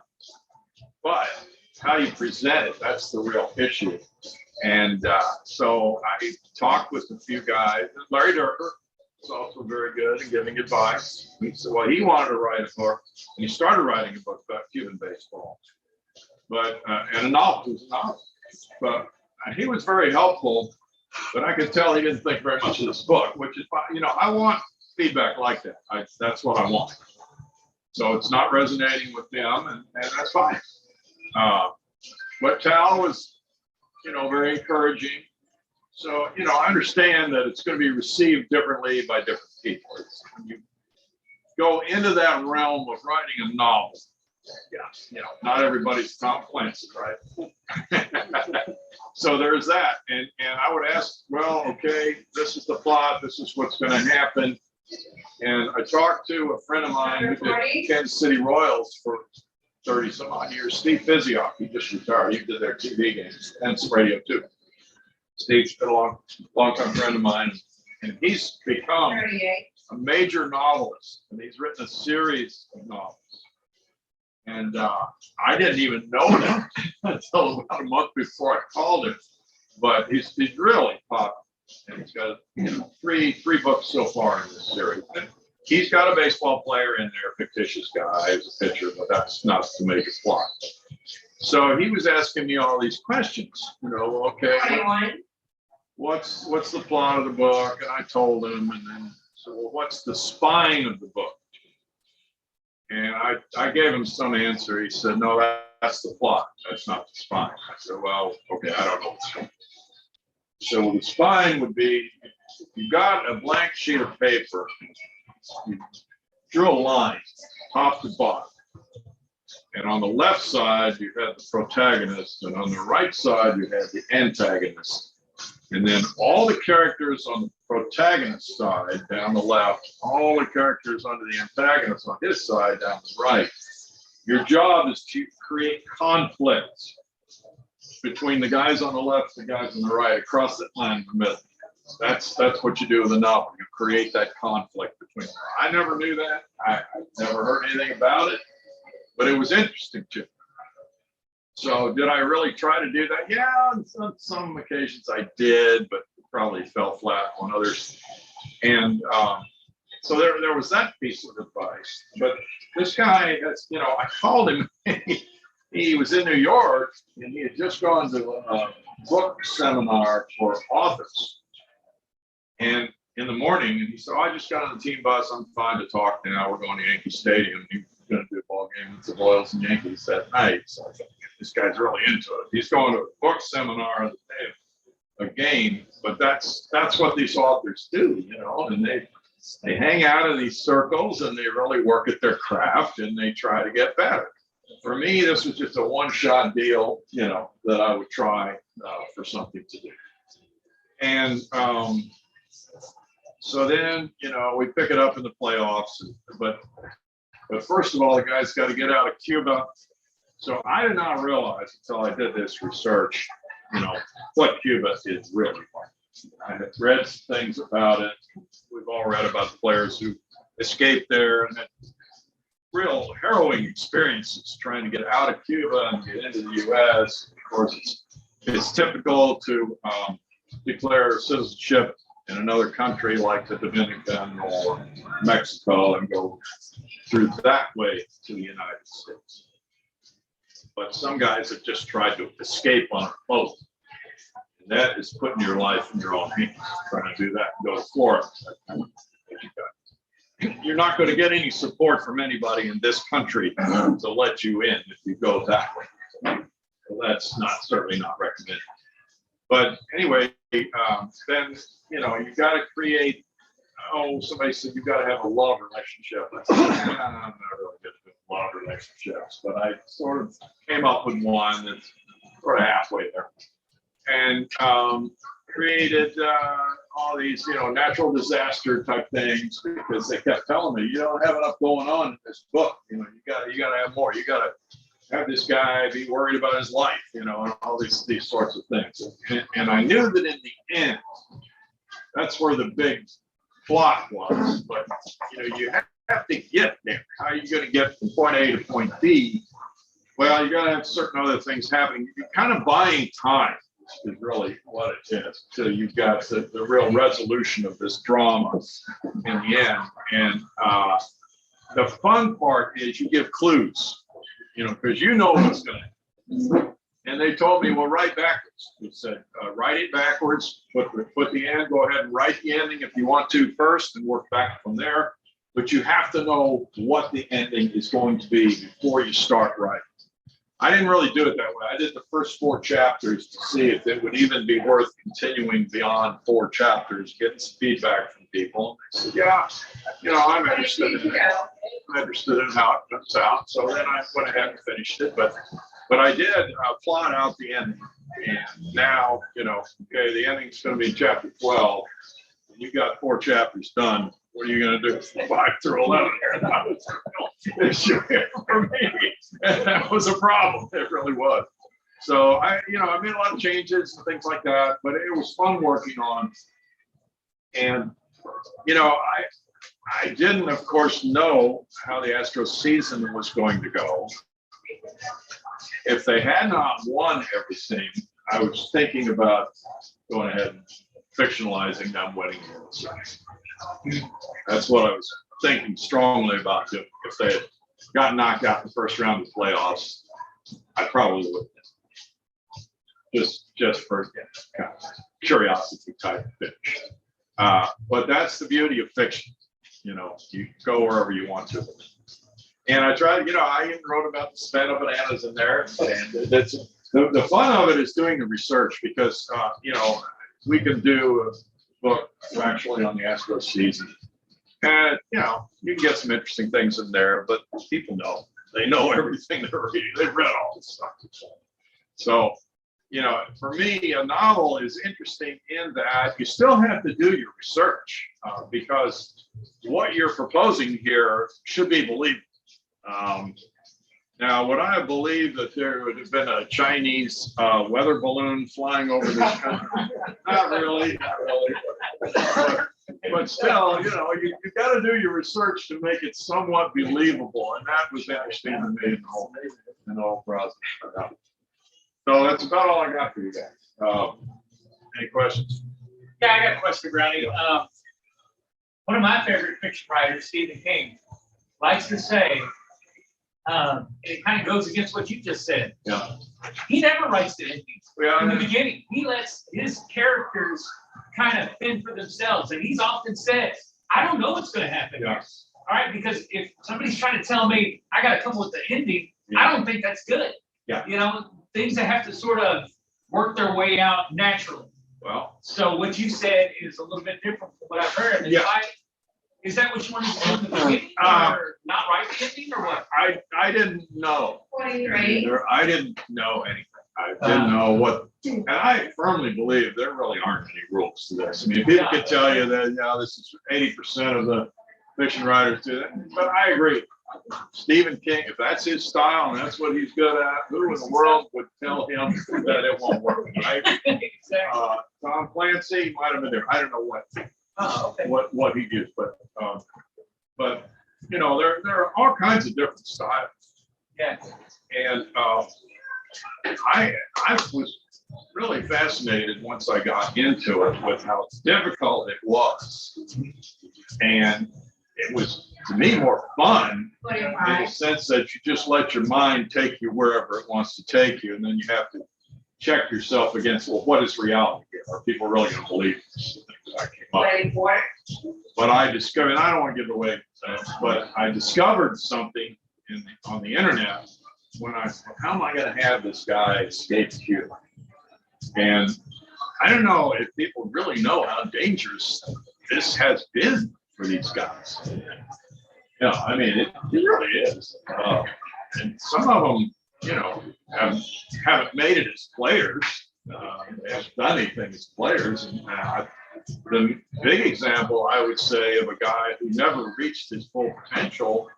but how you present it, that's the real issue. And so I talked with a few guys. Larry Durker was also very good at giving advice. He said, well, he wanted to write a book, and he started writing a book about Cuban baseball, but and a novel. It was a novel, but he was very helpful. But I could tell he didn't think very much of this book, which is fine. I want feedback like that. That's what I want. So it's not resonating with them, and that's fine. But Tal was, very encouraging. So, I understand that it's going to be received differently by different people. When you go into that realm of writing a novel, not everybody's Tom Clancy, right? So there's that. And I would ask, well, okay, this is the plot. This is what's going to happen. And I talked to a friend of mine who did Kansas City Royals for 30 some odd years, Steve Physiok. He just retired. He did their TV games and some radio too. Steve's been a long-time friend of mine. And he's become a major novelist. And he's written a series of novels. And I didn't even know that until about a month before I called him. But he's really popular. And he's got three books so far in this series. And he's got a baseball player in there, fictitious guy as a pitcher, but that's not the major plot. So he was asking me all these questions. Okay, what's the plot of the book? And I told him, and then so well, what's the spine of the book? And I gave him some answer. He said, no, that's the plot. That's not the spine. I said, well, okay, I don't know what's going on. So the spine would be, you got a blank sheet of paper, you drew a line, top to bottom. And on the left side, you had the protagonist, and on the right side, you had the antagonist. And then all the characters on the protagonist side down the left, all the characters under the antagonist on his side down the right. Your job is to create conflicts between the guys on the left and the guys on the right, across that line in the middle. That's what you do with a novel. You create that conflict between them. I never knew that. I never heard anything about it, but it was interesting to me. So did I really try to do that? Yeah, on some occasions I did, but probably fell flat on others. And so there was that piece of advice. But this guy, I called him. He was in New York, and he had just gone to a book seminar for authors. And in the morning, and he said, I just got on the team bus. I'm fine to talk now. We're going to Yankee Stadium. He's going to do a ball game with the Royals and Yankees that night. So I thought, this guy's really into it. He's going to a book seminar the day of a game, but that's what these authors do, and they hang out in these circles and they really work at their craft and they try to get better. For me, this was just a one-shot deal, that I would try for something to do. And so So then, we pick it up in the playoffs, but first of all, the guy's got to get out of Cuba. So I did not realize until I did this research, what Cuba is really like. I had read things about it. We've all read about the players who escaped there and had real harrowing experiences trying to get out of Cuba and get into the U.S. Of course, it's typical to declare citizenship in another country like the Dominican or Mexico and go through that way to the United States. But some guys have just tried to escape on a boat. And that is putting your life in your own hands, trying to do that and go to Florida. You're not going to get any support from anybody in this country to let you in if you go that way. So that's certainly not recommended. But anyway, then, you got to create, somebody said you got to have a love relationship. I said, I'm not really good with love relationships, but I sort of came up with one that's sort of halfway there. And created all these, natural disaster type things because they kept telling me, you don't have enough going on in this book. You got to have more. You got to have this guy be worried about his life, and all these sorts of things. And I knew that in the end, that's where the big plot was. But you have to get there. How are you going to get from point A to point B? Well, you got to have certain other things happening. You're kind of buying time. Is really what it is. So you've got the real resolution of this drama in the end. And the fun part is you give clues, because what's going to happen. And they told me, well, write backwards. They said, write it backwards, put the end, go ahead and write the ending if you want to first and work back from there. But you have to know what the ending is going to be before you start writing. I didn't really do it that way. I did the first 4 chapters to see if it would even be worth continuing beyond 4 chapters, getting some feedback from people. And they said, yeah, I'm interested in it. I'm interested in how it comes out. So then I went ahead and finished it. But I did plot out the ending. And now, okay, the ending's going to be chapter 12. And you got 4 chapters done. What are you going to do? 5 through 11 here. That was a real issue for me. And that was a problem. It really was. So I made a lot of changes and things like that, but it was fun working on. And, I didn't, of course, know how the Astros season was going to go. If they had not won everything, I was thinking about going ahead and fictionalizing them winning the World Series. That's what I was thinking strongly about doing. If they had got knocked out in the first round of the playoffs, I probably would. Just for kind of curiosity type finish. But that's the beauty of fiction. You go wherever you want to. And I tried, I even wrote about the Savannah Bananas in there. And that's the fun of it is doing the research because, we can do a book actually on the Astros season. And, you can get some interesting things in there, but people know. They know everything they're reading. They've read all this stuff. So, for me, a novel is interesting in that you still have to do your research because what you're proposing here should be believable. Now, would I have believed that there would have been a Chinese weather balloon flying over this country? Not really. But still, you got to do your research to make it somewhat believable, and that was interesting to me in the whole process. So that's about all I got for you guys. Any questions? Yeah, I got a question, Brownie. One of my favorite fiction writers, Stephen King, likes to say, it kind of goes against what you just said. Yeah. He never writes the ending in the beginning. He lets his characters kind of fend for themselves. And he's often said, I don't know what's going to happen here. All right, because if somebody's trying to tell me I got to come with the ending, I don't think that's good. Yeah. Things that have to sort of work their way out naturally. Well, so what you said is a little bit different from what I've heard. Yeah. Is that what you wanted to do in the beginning, or not write the ending, or what? I didn't know. 23. I didn't know anything. I didn't know what, and I firmly believe there really aren't any rules to this. I mean, people could tell you that, this is 80% of the fiction writers do that, but I agree. Stephen King, if that's his style and that's what he's good at, who in the world would tell him that it won't work, right? Tom Clancy might have been there. I don't know what he used, but there are all kinds of different styles. Yeah. And I was really fascinated once I got into it with how difficult it was. And it was, to me, more fun in the sense that you just let your mind take you wherever it wants to take you. And then you have to check yourself against, well, what is reality here? Are people really going to believe this? I came up. But I discovered, and I don't want to give it away, but I discovered something on the internet when how am I going to have this guy escape Cuba? And I don't know if people really know how dangerous this has been for these guys. I mean, it really is. And some of them, haven't made it as players. They haven't done anything as players. And the big example, I would say, of a guy who never reached his full potential,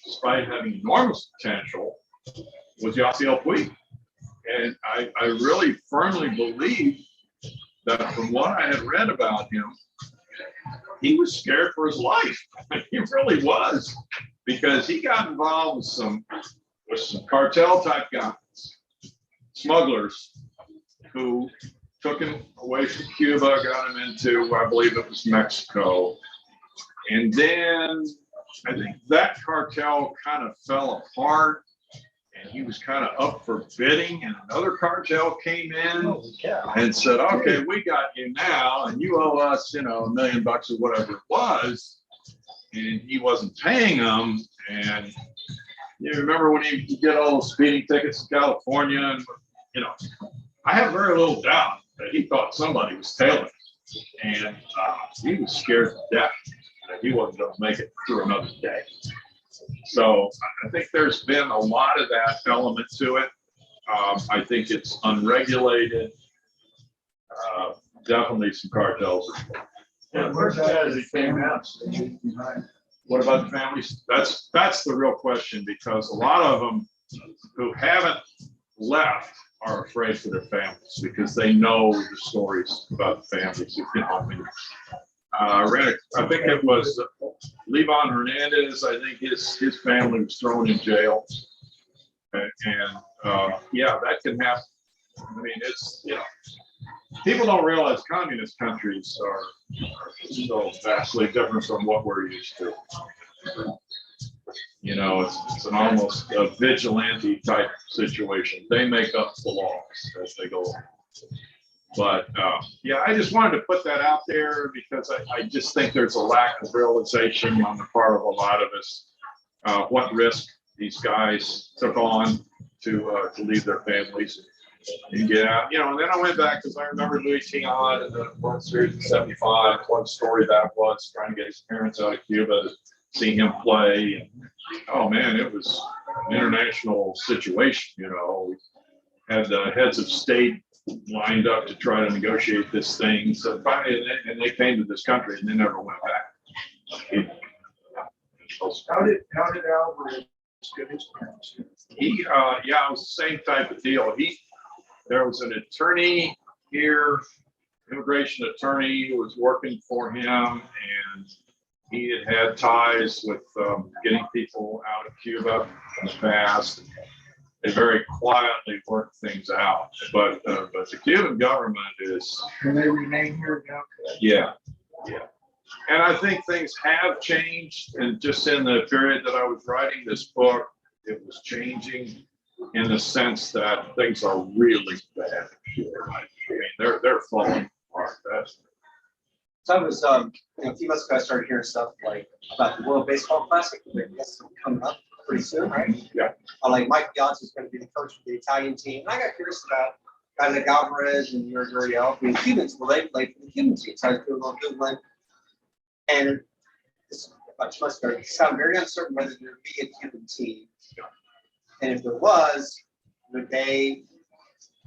despite having enormous potential, was Yasiel Puig. And I really firmly believe that from what I had read about him, he was scared for his life. He really was, because he got involved with some cartel type guys, smugglers, who took him away from Cuba, got him into, I believe it was Mexico. And then I think that cartel kind of fell apart, and he was kind of up for bidding, and another cartel came in and said, okay, we got you now, and you owe us, $1 million or whatever it was. And he wasn't paying them. And you remember when you get all those speeding tickets in California, and I have very little doubt that he thought somebody was tailing him. And he was scared to death that he wasn't going to make it through another day. So I think there's been a lot of that element to it. I think it's unregulated. Definitely some cartels. Yeah, first guys that came out. What about the families? That's the real question, because a lot of them who haven't left are afraid for their families, because they know the stories about the families. I think it was Levon Hernandez. I think his family was thrown in jail, and that can happen. I mean, it's people don't realize communist countries are so vastly different from what we're used to. It's an almost a vigilante type situation. They make up the laws as they go along. But I just wanted to put that out there, because I just think there's a lack of realization on the part of a lot of us what risk these guys took on to leave their families and get out. And then I went back, because I remember Louis Tiant in the World Series in '75. What a story that was, trying to get his parents out of Cuba to see him play. And, oh man, it was an international situation. We had the heads of state lined up to try to negotiate this thing. So finally, they came to this country, and they never went back. How did Alvarez get his parents? It was the same type of deal. There was an attorney here, immigration attorney, who was working for him, and he had ties with getting people out of Cuba in the past. They very quietly worked things out, but the Cuban government is. Can they remain here now? Yeah. And I think things have changed, and just in the period that I was writing this book, it was changing in the sense that things are really bad here. I mean, they're falling apart. So I was, a few months ago, I started hearing stuff about the World Baseball Classic. That's coming up pretty soon, right? Yeah. Like Mike Piazza is going to be the coach for the Italian team. And I got curious about guys like Alvarez and Uriel. I mean, Cubans, they played for the Cuban team. So I was doing a little Googling. And this about 2 months ago, it sounded very uncertain whether there would be a Cuban team. And if there was, would they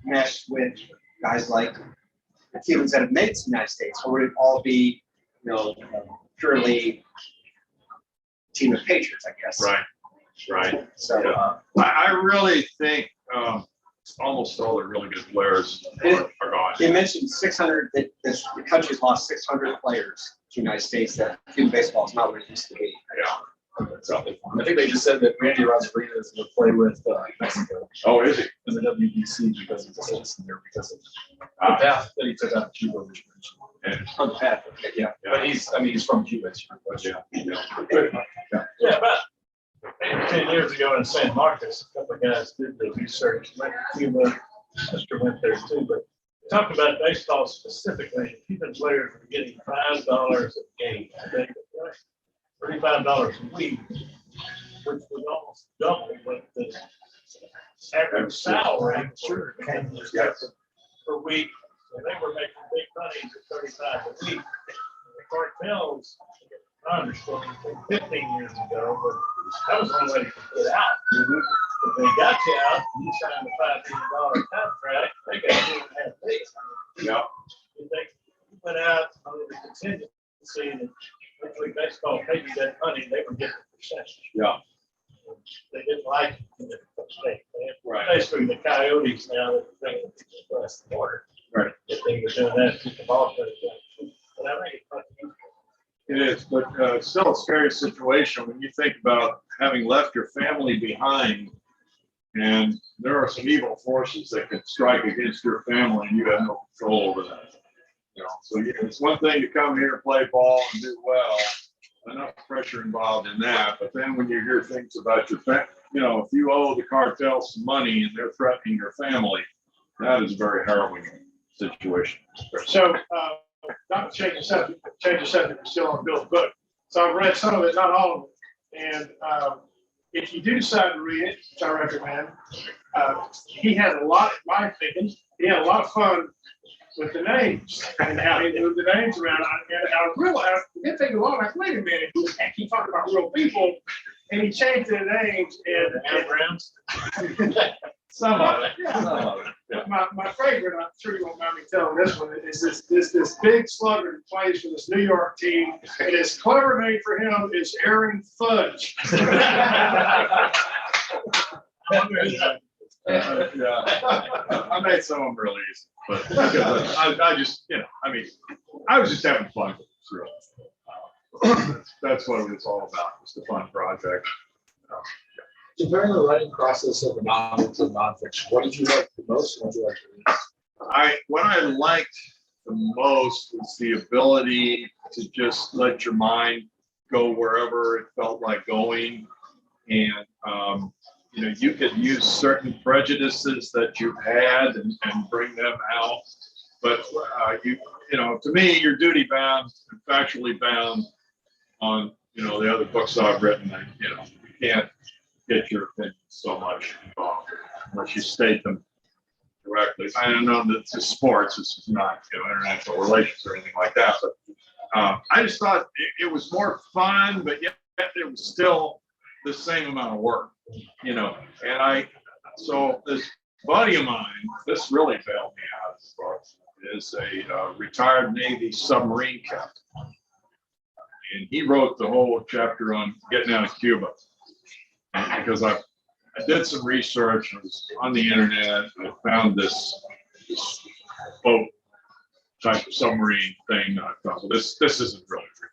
mesh with guys like the Cubans that have made it to the United States, or would it all be, purely team of patriots, I guess? Right. So, I really think almost all the really good players are gone. you mentioned 600, that the country's lost 600 players to the United States, that Cuban baseball is not what it used to be. Yeah. I think they just said that Randy Rosarina is going to play with Mexico Oh, is he? in the WBC because he's a citizen there because of the path that he took out of Cuba, which on the path. Yeah, but he's from Cuba. Yeah, about 10 years ago in San Marcos, a couple of guys did the research, went to Cuba, Esther went there too, but talking about baseball specifically, Cuban players were getting $5 a game. I think, right? $35 a week, which was almost double what the average salary for Cubans got per week. So they were making big money at 35 a week. The cartels, I understand, 15 years ago, but that was one way to get out. If they got you out, you signed a $5 million contract, they got 2.5 days. Yeah. If they went out under the contingency that Major League Baseball paid you that money, they were getting a percentage. Yeah. They didn't like it in the state. Right. Basically, the Coyotes now that they're bringing people across the border. Right. If they were doing that, keep the ball players down. But I think it's It is, but still a scary situation when you think about having left your family behind, and there are some evil forces that can strike against your family, and you have no control over that. So it's one thing to come here, play ball, and do well. Enough pressure involved in that, but then when you hear things about your family, if you owe the cartel some money and they're threatening your family, that is a very harrowing situation. So, not to change the subject, we're still on Bill's book. So I've read some of it, not all of it. And if you do decide to read it, which I recommend, he had a lot, in my opinion, he had a lot of fun with the names and how he moved the names around. And I realized, it didn't take long, like, wait a minute, who the heck he talking about real people? And he changed the names and anagrams. Some of it. Yeah. My favorite, I'm sure you won't mind me telling this one, is this big slugger who plays for this New York team. And his clever name for him is Aaron Fudge. I made some of them really easy, but I just, I was just having fun with it. That's what it was all about. It's a fun project. During the writing process of the novels and nonfiction, what did you like the most? What did you like the least? What I liked the most was the ability to just let your mind go wherever it felt like going. And, you could use certain prejudices that you've had and bring them out. But, to me, you're duty bound and factually bound on, the other books I've written. And, you can't get your opinion so much involved unless you state them directly. I don't know that it's just sports, it's not, international relations or anything like that, but I just thought it was more fun, but yet it was still the same amount of work, and so this buddy of mine, this really bailed me out, is a retired Navy submarine captain. And he wrote the whole chapter on getting out of Cuba. Because I did some research, I was on the internet, I found this boat type of submarine thing. I thought, well, this isn't really real.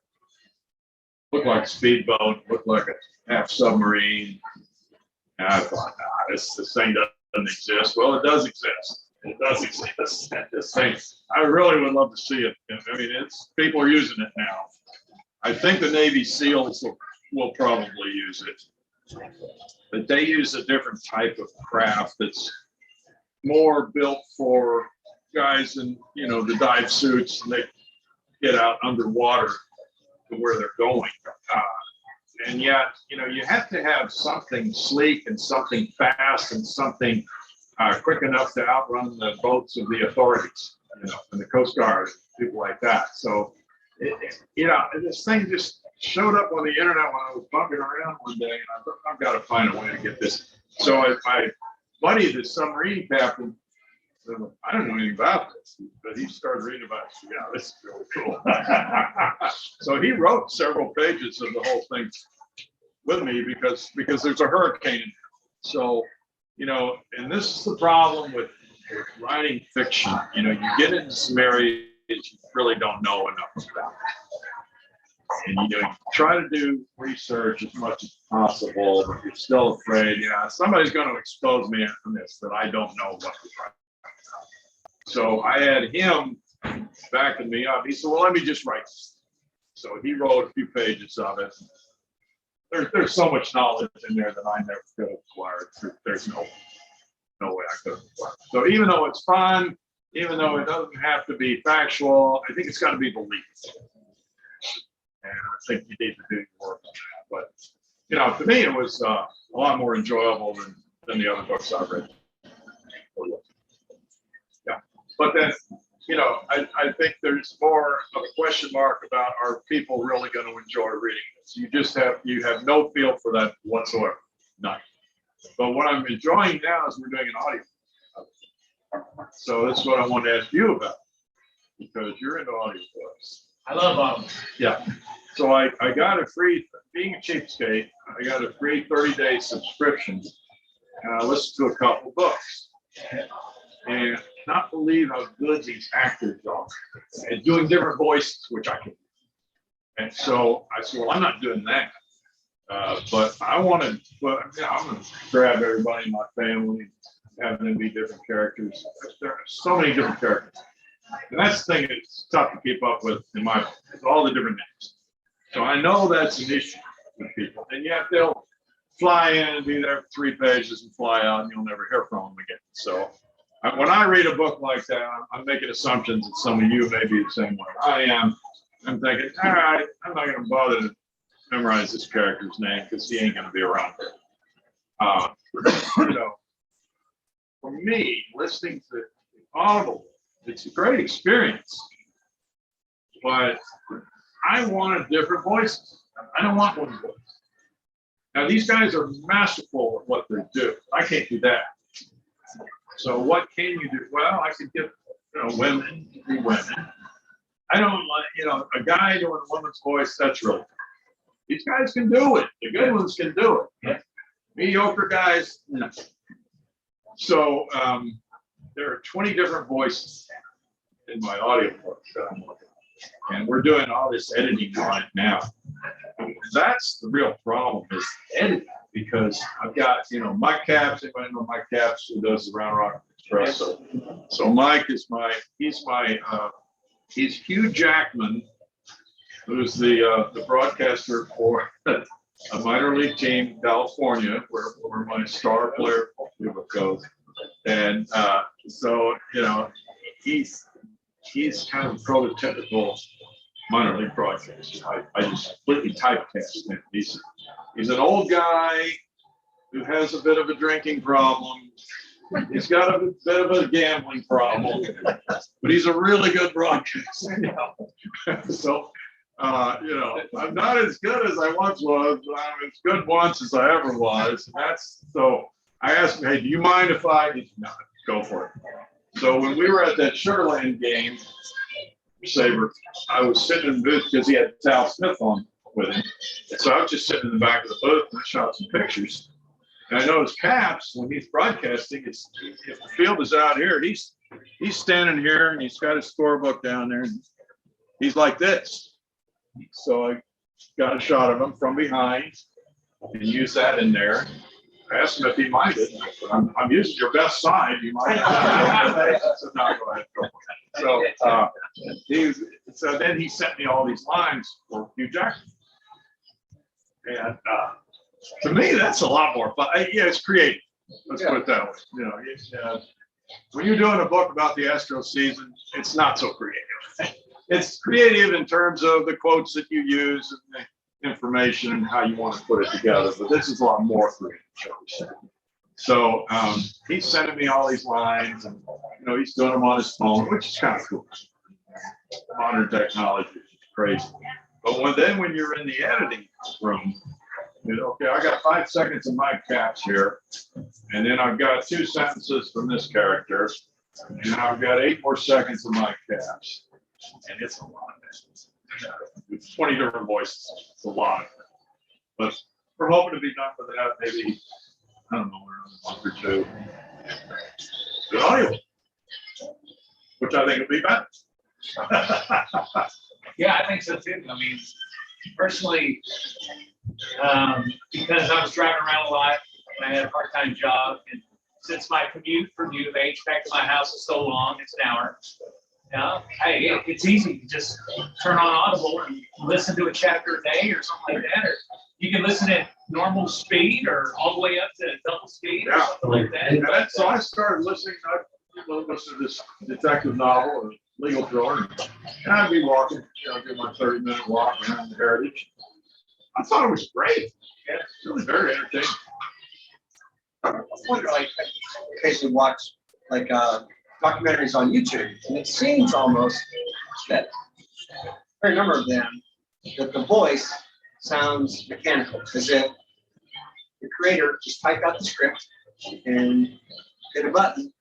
Looked like a speedboat, looked like a half submarine. And I thought, this thing doesn't exist. Well, it does exist. It does exist. This thing, I really would love to see it. People are using it now. I think the Navy SEALs will probably use it. But they use a different type of craft that's more built for guys in, the dive suits, and they get out underwater to where they're going. And yet, you have to have something sleek and something fast and something quick enough to outrun the boats of the authorities, and the Coast Guard, people like that. So, this thing just showed up on the internet when I was bumping around one day, and I thought, I've got to find a way to get this. So my buddy, the submarine captain, So, I don't know anything about this, but he started reading about it. Yeah, this is really cool. So he wrote several pages of the whole thing with me because there's a hurricane. So, you know, and this is the problem with writing fiction. You know, you get into some areas you really don't know enough about. And you know, you try to do research as much as possible, but you're still afraid, yeah, somebody's going to expose me on this that I don't know what to write. So I had him backing me up. He said, well, let me just write this. So he wrote a few pages of it. There's so much knowledge in there that I never could have acquired. There's no way I could have acquired. So even though it's fun, even though it doesn't have to be factual, I think it's got to be believed. And I think you need to do your work on that. But, you know, to me, it was a lot more enjoyable than the other books I've read. Yeah. But then, you know, I think there's more of a question mark about, are people really going to enjoy reading this? You have no feel for that whatsoever. None. But what I'm enjoying now is we're doing an audio. So that's what I want to ask you about, because you're into audio books. I love audio. Yeah. So I got a free, being a cheapskate, I got a free 30-day subscription, and I listened to a couple books. And I cannot believe how good these actors are and doing different voices, which I can. And so I said, well, I'm not doing that. But I want to, well, you know, I'm going to grab everybody in my family, have them be different characters. There are so many different characters. And that's the thing that's tough to keep up with in my book, is all the different names. So I know that's an issue with people. And yet they'll fly in and be there for 3 pages and fly out, and you'll never hear from them again. So when I read a book like that, I'm making assumptions that some of you may be the same way I am. I'm thinking, all right, I'm not going to bother to memorize this character's name because he ain't going to be around. You know, for me, listening to Audible, it's a great experience, but I wanted different voices. I don't want one voice. Now, these guys are masterful at what they do. I can't do that. So what can you do? Well, I could get, you know, women to be women. I don't like, you know, a guy doing a woman's voice, that's really, these guys can do it. The good ones can do it. Mediocre guys, no. So there are 20 different voices in my audiobook that I'm looking at. And we're doing all this editing on it now. That's the real problem, is editing, because I've got, you know, Mike Capps, anybody know Mike Capps, who does the Round Rock Express. So Mike is he's Hugh Jackman, who's the broadcaster for a minor league team in California, where my star player goes. And so, you know, he's kind of prototypical minor league broadcaster. I just completely typecast him. He's an old guy who has a bit of a drinking problem. He's got a bit of a gambling problem, but he's a really good broadcaster. You know? So, you know, I'm not as good as I once was, but I'm as good once as I ever was. And that's, so I asked him, hey, do you mind if I, he said, no, go for it. So when we were at that Sugarland game, SABR, I was sitting in the booth because he had Tal Smith on with him. And so I was just sitting in the back of the booth and I shot some pictures. And I noticed Capps, when he's broadcasting, if the field is out here, he's standing here and he's got his scorebook down there. And he's like this. So I got a shot of him from behind and used that in there. I asked him if he minded. I'm using your best side. You mind? I said, no, go ahead. Go. So then he sent me all these lines for Hugh Jackman. And to me, that's a lot more fun. Yeah, it's creative. Let's put it that way. You know, when you're doing a book about the Astros season, it's not so creative. It's creative in terms of the quotes that you use and the information and how you want to put it together. But this is a lot more creative, shall we say. So he's sending me all these lines, and you know, he's doing them on his phone, which is kind of cool. Modern technology is crazy. But when you're in the editing room, you know, okay, I got 5 seconds of Mike Capps here, and then I've got 2 sentences from this character, And I've got 8 more seconds of my caps. And it's a lot. It's 20 different voices. It's a lot. But we're hoping to be done with that maybe, I don't know, another month or 2. Good audio. Which I think would be better. Yeah, I think so too. I mean, personally, because I was driving around a lot and I had a part-time job, and since my commute from U of H back to my house is so long, it's an hour. Yeah, hey, it's easy to just turn on Audible and listen to a chapter a day or something like that, or you can listen at normal speed or all the way up to double speed or Yeah. something like that. And so I started listening. I listened to this detective novel or legal thriller, and I'd be walking, do my 30-minute walk around the Heritage. I thought it was great. Yeah, it was very entertaining. I wonder, like, occasionally watch like documentaries on YouTube, and it seems almost that a fair number of them that the voice sounds mechanical, as if the creator just typed out the script and hit a button,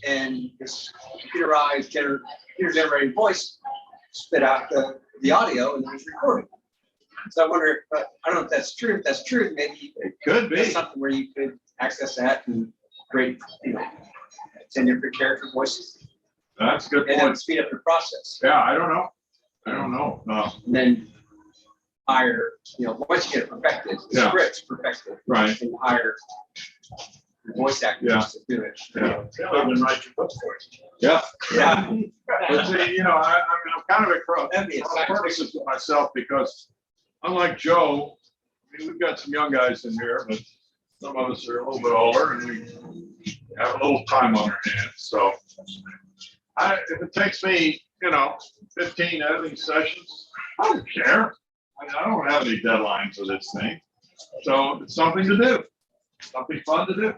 and this computer-generated voice spit out the audio and then it's recorded. So I wonder, I don't know if that's true. If that's true, maybe It could there's be. something where you could access that and create, 10 different character voices, That's a good and then point. speed up the process. Yeah, I don't know. No, And then hire, once you get it perfected, the Yeah. script's perfected, right. and hire voice actors Yeah. to do it. Yeah. They'll even write your book for you. Yeah. Yeah. But see, I'm kind of at That'd be a cross purposes with myself because unlike Joe, we've got some young guys in here, but some of us are a little bit older and we have a little time on our hands. So if it takes me, 15 editing sessions, I don't care. I don't have any deadlines for this thing. So it's something to do, something fun to do.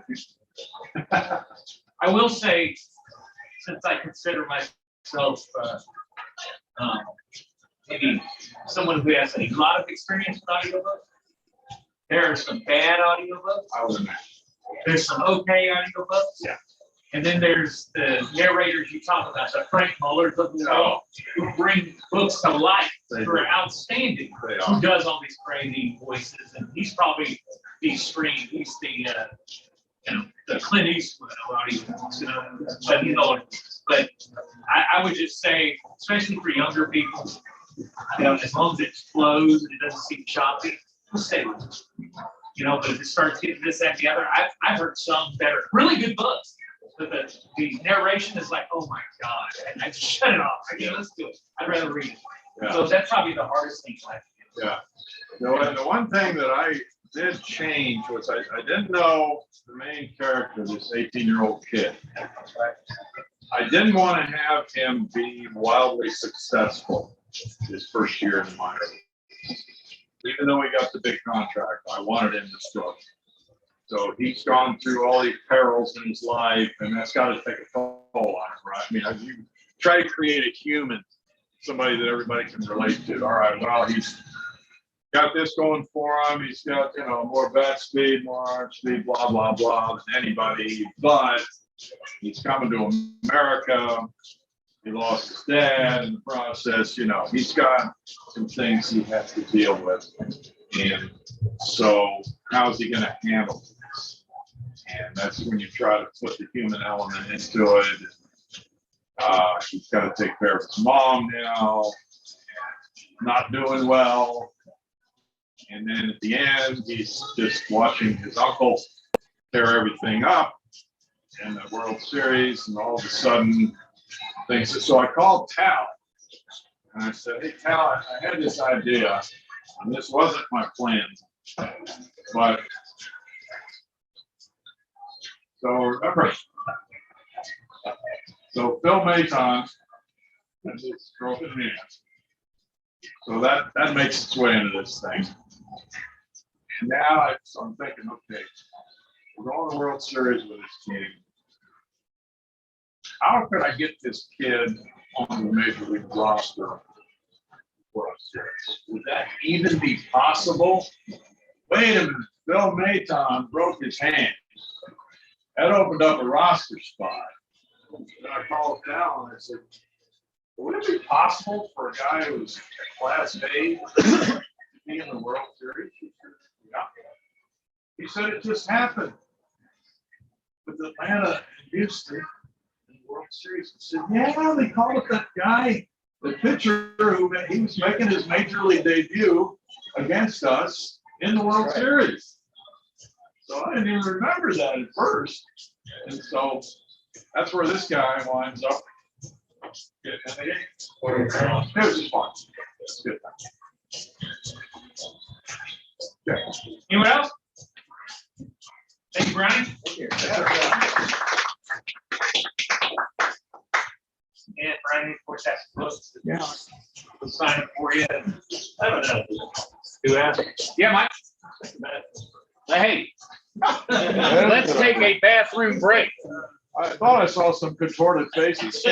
I will say, since I consider myself maybe someone who has a lot of experience with audiobooks, there are some bad audiobooks. I would imagine. There's some okay audiobooks. Yeah. And then there's the narrators you talk about, the Frank Mullers of the world, who bring books to life. They Who are do. outstanding. They Who are. does all these crazy voices, and he's probably the the Clint Eastwood of audiobooks, but but I would just say, especially for younger people, as long as it flows and it doesn't seem choppy, just stay with it. But if it starts getting this, that, and the other, I've heard some that are really good books, but the narration is like, oh my God, and I just shut it off. Let's do it. I'd rather read it. Yeah. So that's probably the hardest thing I have to do. Yeah. The one thing that I did change was I didn't know the main character, this 18-year-old kid. I didn't want to have him be wildly successful his first year in the minor league. Even though he got the big contract, I wanted him to struggle. So he's gone through all these perils in his life, and that's got to take a toll on him, right? I mean, you try to create a human, somebody that everybody can relate to. All right, well, he's got this going for him. He's got, more bat speed, more arm speed, blah, blah, blah, than anybody. But he's coming to America. He lost his dad in the process. He's got some things he has to deal with. And so how's he going to handle this? And that's when you try to put the human element into it. He's got to take care of his mom now, not doing well. And then at the end, he's just watching his uncle tear everything up in the World Series, and all of a sudden, things. So I called Tal, and I said, "Hey, Tal, I had this idea, and this wasn't my plan, but so remember, so Phil Maton has his broken hand, so that makes its way into this thing." And now I'm thinking, okay, we're going to the World Series with this team. How could I get this kid on the Major League roster? World Series? Would that even be possible? Wait a minute, Bill Maton broke his hand. That opened up a roster spot. And I called down and I said, would it be possible for a guy who's class A to be in the World Series? He said, yeah. He said it just happened with Atlanta and Houston in the World Series. He said, yeah, they called it that guy, the pitcher who he was making his major league debut against us in the World Series. So I didn't even remember that at first. And so that's where this guy winds up. It was just fun. It's good. Okay. Anyone else? Thank you, Brian. And Brian, of course, has books. Yeah. We'll sign it for you. I don't know. Do that. Yeah, Mike. Hey, let's take a bathroom break. I thought I saw some contorted faces.